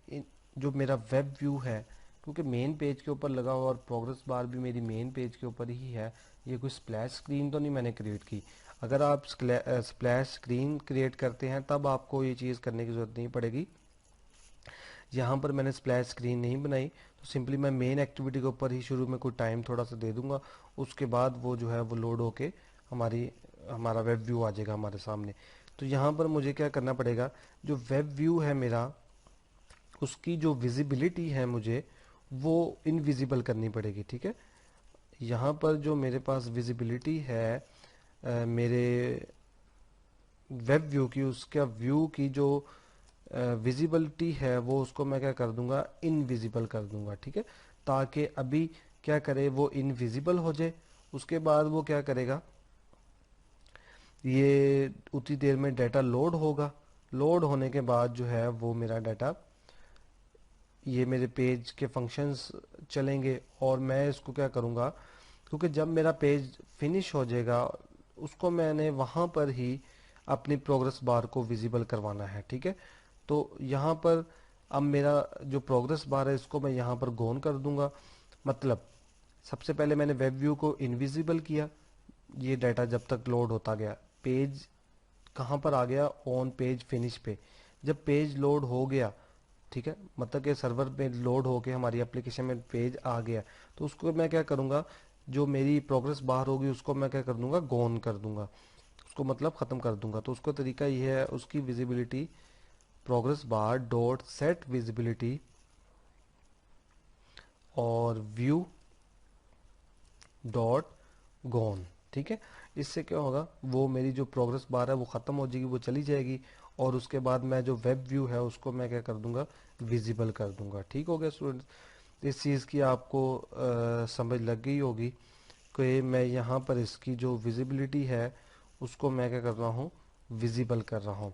जो मेरा वेब व्यू है, क्योंकि मेन पेज के ऊपर लगा हुआ और प्रोग्रेस बार भी मेरी मेन पेज के ऊपर ही है, ये कोई स्प्लैश स्क्रीन तो नहीं मैंने क्रिएट की। अगर आप स्प्लैश स्क्रीन क्रिएट करते हैं तब आपको ये चीज़ करने की ज़रूरत नहीं पड़ेगी। यहाँ पर मैंने स्प्लैश स्क्रीन नहीं बनाई, तो सिंपली मैं मेन एक्टिविटी के ऊपर ही शुरू में कोई टाइम थोड़ा सा दे दूंगा, उसके बाद वो जो है वो लोड होके हमारी हमारा वेब व्यू आ जाएगा हमारे सामने। तो यहाँ पर मुझे क्या करना पड़ेगा, जो वेब व्यू है मेरा, उसकी जो विजिबिलिटी है मुझे वो इनविजिबल करनी पड़ेगी, ठीक है। यहाँ पर जो मेरे पास विजिबिलिटी है मेरे वेब व्यू की, उसका व्यू की जो विजिबिलिटी है वो उसको मैं क्या कर दूंगा, इनविजिबल कर दूंगा, ठीक है। ताकि अभी क्या करे, वो इनविजिबल हो जाए। उसके बाद वो क्या करेगा, ये उतनी देर में डाटा लोड होगा। लोड होने के बाद जो है वो मेरा डाटा, ये मेरे पेज के फंक्शंस चलेंगे और मैं इसको क्या करूँगा, क्योंकि जब मेरा पेज फिनिश हो जाएगा उसको मैंने वहाँ पर ही अपनी प्रोग्रेस बार को विजिबल करवाना है, ठीक है। तो यहाँ पर अब मेरा जो प्रोग्रेस बार है इसको मैं यहाँ पर गोन कर दूंगा। मतलब सबसे पहले मैंने वेब व्यू को इनविजिबल किया, ये डाटा जब तक लोड होता गया, पेज कहाँ पर आ गया, ऑन पेज फिनिश पे। जब पेज लोड हो गया, ठीक है, मतलब कि सर्वर पे लोड होके हमारी एप्लीकेशन में पेज आ गया, तो उसको मैं क्या करूँगा, जो मेरी प्रोग्रेस बार होगी उसको मैं क्या कर दूंगा, गोन कर दूंगा, उसको मतलब ख़त्म कर दूंगा। तो उसका तरीका ये है, उसकी visibility progress bar dot set visibility और व्यू डॉट गॉन, ठीक है। इससे क्या होगा, वो मेरी जो प्रोग्रेस बार है वो ख़त्म हो जाएगी, वो चली जाएगी, और उसके बाद मैं जो वेब व्यू है उसको मैं क्या कर दूंगा, विजिबल कर दूंगा। ठीक हो गया स्टूडेंट्स, इस चीज़ की आपको समझ लग गई होगी कि मैं यहाँ पर इसकी जो विजिबिलिटी है उसको मैं क्या कर रहा हूँ, विजिबल कर रहा हूँ।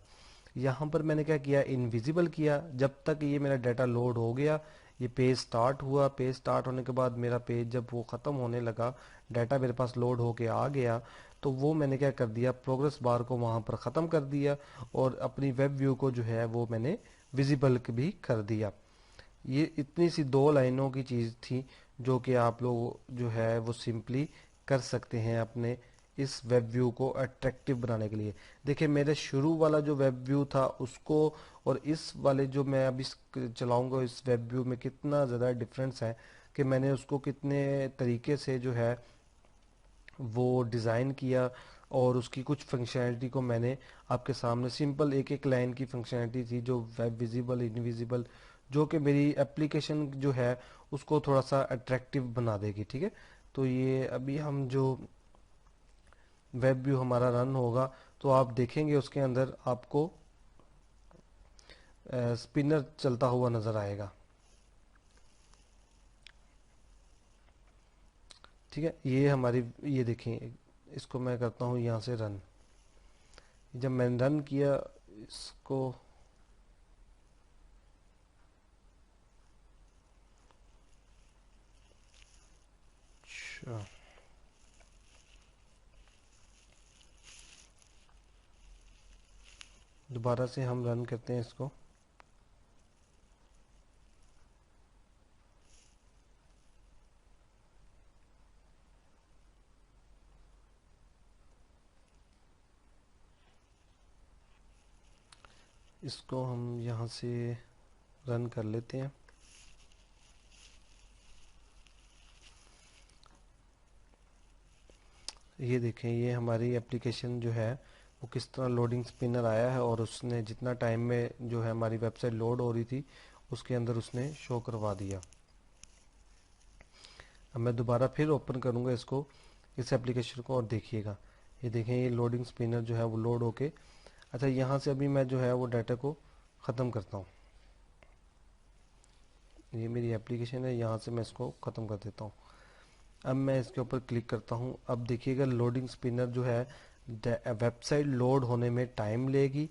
यहाँ पर मैंने क्या किया, इनविजिबल किया जब तक ये मेरा डाटा लोड हो गया। ये पेज स्टार्ट हुआ, पेज स्टार्ट होने के बाद मेरा पेज जब वो ख़त्म होने लगा, डाटा मेरे पास लोड होके आ गया, तो वो मैंने क्या कर दिया, प्रोग्रेस बार को वहाँ पर ख़त्म कर दिया और अपनी वेब व्यू को जो है वो मैंने विजिबल भी कर दिया। ये इतनी सी दो लाइनों की चीज़ थी जो कि आप लोग जो है वो सिंपली कर सकते हैं अपने इस वेब व्यू को अट्रैक्टिव बनाने के लिए। देखिए मेरे शुरू वाला जो वेब व्यू था उसको और इस वाले जो मैं अभी चलाऊंगा इस वेब व्यू में कितना ज़्यादा डिफरेंस है, कि मैंने उसको कितने तरीके से जो है वो डिज़ाइन किया, और उसकी कुछ फंक्शनैलिटी को मैंने आपके सामने सिंपल एक एक लाइन की फंक्शनैलिटी थी जो वेब विजिबल इनविजिबल, जो कि मेरी एप्लीकेशन जो है उसको थोड़ा सा अट्रैक्टिव बना देगी, ठीक है। तो ये अभी हम जो वेब व्यू हमारा रन होगा तो आप देखेंगे उसके अंदर आपको स्पिनर चलता हुआ नज़र आएगा, ठीक है। ये हमारी, ये देखें, इसको मैं करता हूँ यहाँ से रन। जब मैंने रन किया इसको, अच्छा, दोबारा से हम रन करते हैं इसको। इसको हम यहाँ से रन कर लेते हैं। ये देखें, ये हमारी एप्लीकेशन जो है वो किस तरह लोडिंग स्पिनर आया है, और उसने जितना टाइम में जो है हमारी वेबसाइट लोड हो रही थी उसके अंदर उसने शो करवा दिया। अब मैं दोबारा फिर ओपन करूँगा इसको, इस एप्लीकेशन को, और देखिएगा, ये देखें ये लोडिंग स्पिनर जो है वो लोड होके, अच्छा यहाँ से अभी मैं जो है वो डाटा को ख़त्म करता हूँ। ये मेरी एप्लीकेशन है, यहाँ से मैं इसको ख़त्म कर देता हूँ। अब मैं इसके ऊपर क्लिक करता हूँ, अब देखिएगा लोडिंग स्पिनर जो है वेबसाइट लोड होने में टाइम लेगी।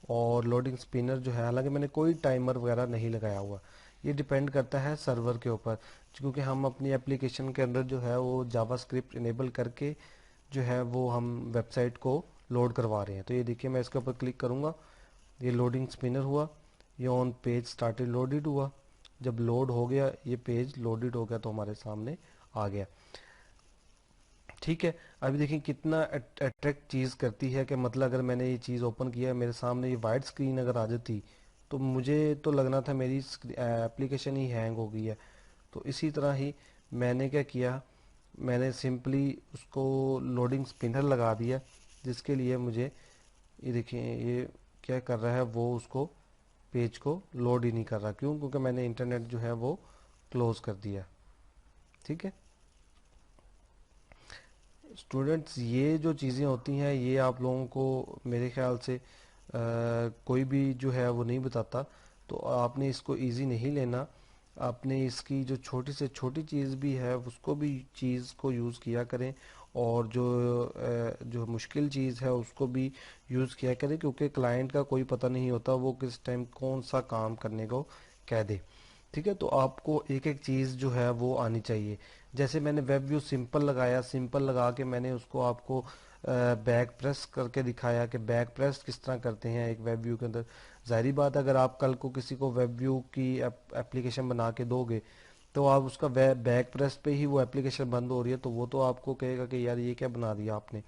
और लोडिंग स्पिनर जो है, हालांकि मैंने कोई टाइमर वगैरह नहीं लगाया हुआ, ये डिपेंड करता है सर्वर के ऊपर, क्योंकि हम अपनी एप्लीकेशन के अंदर जो है वो जावास्क्रिप्ट इनेबल करके जो है वो हम वेबसाइट को लोड करवा रहे हैं। तो ये देखिए, मैं इसके ऊपर क्लिक करूँगा, ये लोडिंग स्पिनर हुआ, ये ऑन पेज स्टार्टेड लोडेड हुआ। जब लोड हो गया, ये पेज लोडेड हो गया तो हमारे सामने आ गया। ठीक है, अभी देखिए कितना अट्रैक्ट चीज़ करती है, कि मतलब अगर मैंने ये चीज़ ओपन किया, मेरे सामने ये वाइट स्क्रीन अगर आ जाती तो मुझे तो लगना था मेरी एप्लीकेशन ही हैंग हो गई है। तो इसी तरह ही मैंने क्या किया, मैंने सिंपली उसको लोडिंग स्पिनर लगा दिया, जिसके लिए मुझे ये देखिए ये क्या कर रहा है, वो उसको पेज को लोड ही नहीं कर रहा। क्यों? क्योंकि मैंने इंटरनेट जो है वो क्लोज कर दिया। ठीक है स्टूडेंट्स, ये जो चीज़ें होती हैं ये आप लोगों को मेरे ख्याल से कोई भी जो है वो नहीं बताता। तो आपने इसको इजी नहीं लेना, आपने इसकी जो छोटी से छोटी चीज़ भी है उसको भी चीज़ को यूज़ किया करें, और जो मुश्किल चीज़ है उसको भी यूज़ किया करें, क्योंकि क्लाइंट का कोई पता नहीं होता वो किस टाइम कौन सा काम करने को कह दे। ठीक है, तो आपको एक एक चीज़ जो है वो आनी चाहिए। जैसे मैंने वेब व्यू सिंपल लगाया, सिंपल लगा के मैंने उसको आपको बैक प्रेस करके दिखाया कि बैक प्रेस किस तरह करते हैं एक वेब व्यू के अंदर। जाहिर बात है, अगर आप कल को किसी को वेब व्यू की एप्लीकेशन बना के दोगे, तो आप उसका वेब बैक प्रेस पे ही वो एप्लीकेशन बंद हो रही है, तो वो तो आपको कहेगा कि यार ये क्या बना दिया आपने।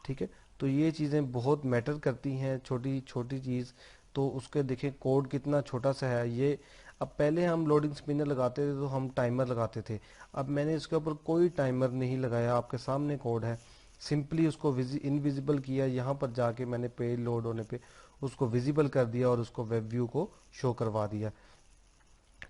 ठीक है, तो ये चीज़ें बहुत मैटर करती हैं, छोटी छोटी चीज़। तो उसके देखें कोड कितना छोटा सा है ये। अब पहले हम लोडिंग स्पिनर लगाते थे तो हम टाइमर लगाते थे, अब मैंने इसके ऊपर कोई टाइमर नहीं लगाया, आपके सामने कोड है। सिंपली उसको इनविजिबल किया, यहाँ पर जाके मैंने पेज लोड होने पे उसको विजिबल कर दिया और उसको वेब व्यू को शो करवा दिया।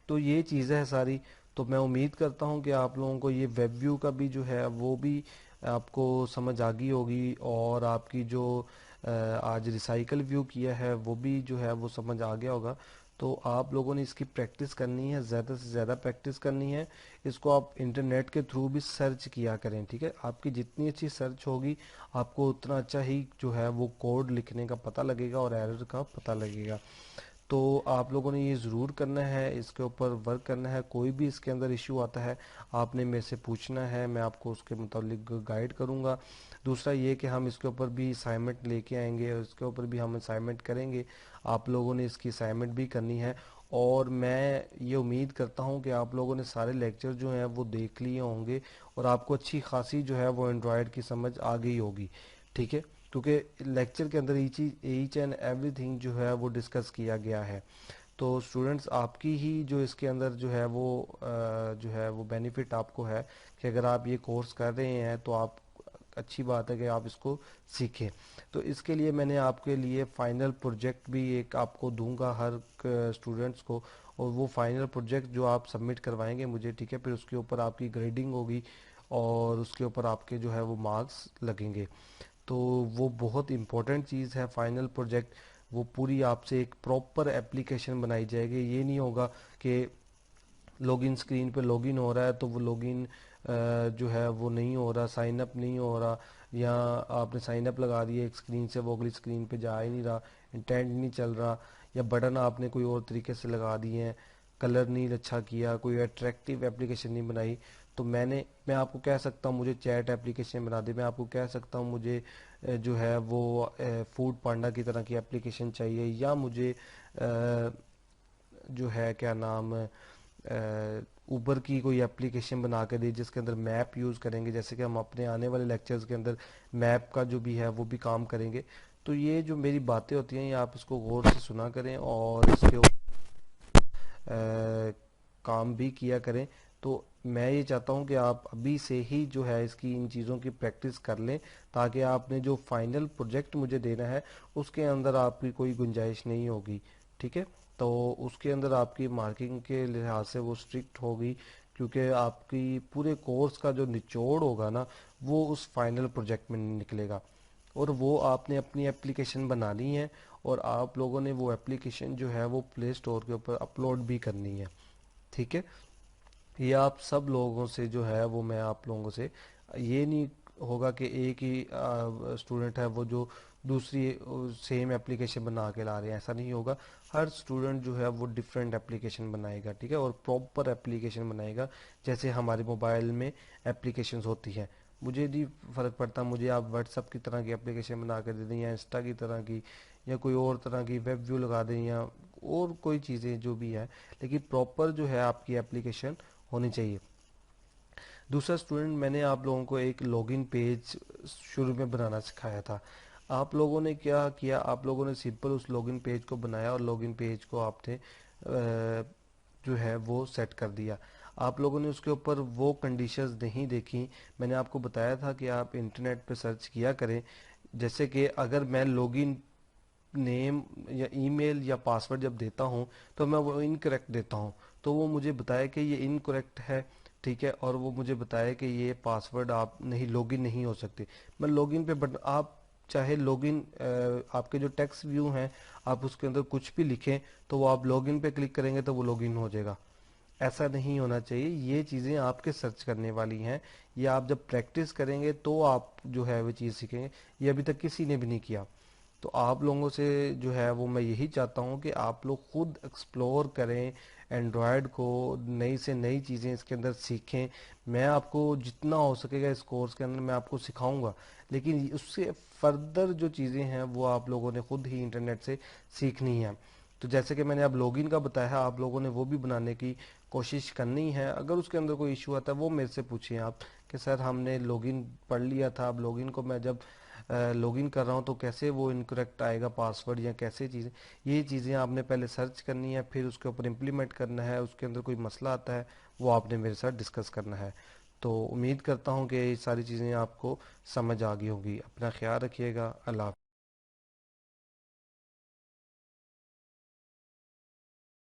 तो ये चीज़ें हैं सारी। तो मैं उम्मीद करता हूँ कि आप लोगों को ये वेब व्यू का भी जो है वो भी आपको समझ आ गई होगी, और आपकी जो आज रिसाइकल व्यू किया है वो भी जो है वो समझ आ गया होगा। तो आप लोगों ने इसकी प्रैक्टिस करनी है, ज़्यादा से ज़्यादा प्रैक्टिस करनी है। इसको आप इंटरनेट के थ्रू भी सर्च किया करें। ठीक है, आपकी जितनी अच्छी सर्च होगी, आपको उतना अच्छा ही जो है वो कोड लिखने का पता लगेगा और एरर का पता लगेगा। तो आप लोगों ने ये ज़रूर करना है, इसके ऊपर वर्क करना है। कोई भी इसके अंदर इशू आता है, आपने मेरे से पूछना है, मैं आपको उसके मुताबिक गाइड करूँगा। दूसरा ये कि हम इसके ऊपर भी असाइनमेंट लेके आएंगे, और इसके ऊपर भी हम असाइनमेंट करेंगे। आप लोगों ने इसकी असाइनमेंट भी करनी है। और मैं ये उम्मीद करता हूँ कि आप लोगों ने सारे लेक्चर जो हैं वो देख लिए होंगे, और आपको अच्छी खासी जो है वो एंड्रॉयड की समझ आ गई होगी। ठीक है, क्योंकि लेक्चर के अंदर ईच एंड एवरीथिंग जो है वो डिस्कस किया गया है। तो स्टूडेंट्स, आपकी ही जो इसके अंदर जो है वो जो है वो बेनिफिट आपको है, कि अगर आप ये कोर्स कर रहे हैं तो आप अच्छी बात है कि आप इसको सीखें। तो इसके लिए मैंने आपके लिए फाइनल प्रोजेक्ट भी एक आपको दूंगा हर स्टूडेंट्स को, और वो फाइनल प्रोजेक्ट जो आप सबमिट करवाएंगे मुझे, ठीक है, फिर उसके ऊपर आपकी ग्रेडिंग होगी, और उसके ऊपर आपके जो है वो मार्क्स लगेंगे। तो वो बहुत इम्पोर्टेंट चीज़ है फाइनल प्रोजेक्ट। वो पूरी आपसे एक प्रॉपर एप्लीकेशन बनाई जाएगी। ये नहीं होगा कि लॉगिन स्क्रीन पे लॉगिन हो रहा है तो वो लॉगिन जो है वो नहीं हो रहा, साइन अप नहीं हो रहा, या आपने साइन अप लगा दिया एक स्क्रीन से, वो अगली स्क्रीन पे जा ही नहीं रहा, इंटेंट नहीं चल रहा, या बटन आपने कोई और तरीके से लगा दिए हैं, कलर नहीं अच्छा किया, कोई अट्रैक्टिव एप्लीकेशन नहीं बनाई। तो मैं आपको कह सकता हूँ मुझे चैट एप्लीकेशन बना दे, मैं आपको कह सकता हूँ मुझे जो है वो फूड पांडा की तरह की एप्लीकेशन चाहिए, या मुझे जो है क्या नाम ऊबर की कोई एप्लीकेशन बना के दी जिसके अंदर मैप यूज़ करेंगे, जैसे कि हम अपने आने वाले लेक्चर्स के अंदर मैप का जो भी है वो भी काम करेंगे। तो ये जो मेरी बातें होती हैं ये आप इसको गौर से सुना करें, और इसके काम भी किया करें। तो मैं ये चाहता हूँ कि आप अभी से ही जो है इसकी इन चीज़ों की प्रैक्टिस कर लें, ताकि आपने जो फाइनल प्रोजेक्ट मुझे देना है उसके अंदर आपकी कोई गुंजाइश नहीं होगी। ठीक है, तो उसके अंदर आपकी मार्किंग के लिहाज से वो स्ट्रिक्ट होगी, क्योंकि आपकी पूरे कोर्स का जो निचोड़ होगा ना, वो उस फाइनल प्रोजेक्ट में निकलेगा। और वो आपने अपनी एप्लीकेशन बनानी है, और आप लोगों ने वो एप्लीकेशन जो है वो प्ले स्टोर के ऊपर अपलोड भी करनी है। ठीक है, ये आप सब लोगों से जो है वो मैं आप लोगों से ये नहीं होगा कि एक ही स्टूडेंट है वो जो दूसरी सेम एप्लीकेशन बना के ला रहे हैं, ऐसा नहीं होगा। हर स्टूडेंट जो है वो डिफरेंट एप्लीकेशन बनाएगा, ठीक है, और प्रॉपर एप्लीकेशन बनाएगा जैसे हमारे मोबाइल में एप्लीकेशंस होती हैं। मुझे नहीं फ़र्क पड़ता, मुझे आप व्हाट्सअप की तरह की एप्लीकेशन बना कर दे दें या इंस्टा की तरह की या कोई और तरह की वेब व्यू लगा दें या और कोई चीज़ें जो भी है, लेकिन प्रॉपर जो है आपकी एप्लीकेशन होनी चाहिए। दूसरा स्टूडेंट, मैंने आप लोगों को एक लॉगिन पेज शुरू में बनाना सिखाया था। आप लोगों ने क्या किया, आप लोगों ने सिंपल उस लॉगिन पेज को बनाया और लॉगिन पेज को आपने जो है वो सेट कर दिया। आप लोगों ने उसके ऊपर वो कंडीशंस नहीं देखी। मैंने आपको बताया था कि आप इंटरनेट पे सर्च किया करें, जैसे कि अगर मैं लॉगिन नेम या ईमेल या पासवर्ड जब देता हूँ तो मैं वो इनकरेक्ट देता हूँ, तो वो मुझे बताया कि ये इनकरेक्ट है, ठीक है, और वो मुझे बताया कि ये पासवर्ड आप नहीं, लॉगिन नहीं हो सकते। मैं लॉगिन पे बट आप चाहे लॉगिन आपके जो टेक्स्ट व्यू हैं आप उसके अंदर कुछ भी लिखें तो वो आप लॉगिन पे क्लिक करेंगे तो वो लॉगिन हो जाएगा। ऐसा नहीं होना चाहिए। ये चीज़ें आपके सर्च करने वाली हैं, ये आप जब प्रैक्टिस करेंगे तो आप जो है वो चीज़ सीखेंगे। ये अभी तक किसी ने भी नहीं किया। तो आप लोगों से जो है वो मैं यही चाहता हूँ कि आप लोग खुद एक्सप्लोर करें एंड्रॉयड को, नई से नई चीज़ें इसके अंदर सीखें। मैं आपको जितना हो सकेगा इस कोर्स के अंदर मैं आपको सिखाऊंगा, लेकिन उससे फर्दर जो चीज़ें हैं वो आप लोगों ने खुद ही इंटरनेट से सीखनी है। तो जैसे कि मैंने अब लॉगिन का बताया है, आप लोगों ने वो भी बनाने की कोशिश करनी है। अगर उसके अंदर कोई इशू आता है वो मेरे से पूछिए आप कि सर हमने लॉगिन पढ़ लिया था, अब लॉगिन को मैं जब लॉगिन कर रहा हूँ तो कैसे वो इनकरेक्ट आएगा पासवर्ड या कैसे चीज़ें, ये चीज़ें आपने पहले सर्च करनी है, फिर उसके ऊपर इम्प्लीमेंट करना है। उसके अंदर कोई मसला आता है वो आपने मेरे साथ डिस्कस करना है। तो उम्मीद करता हूँ कि ये सारी चीज़ें आपको समझ आ गई होंगी। अपना ख्याल रखिएगा। अल्लाह।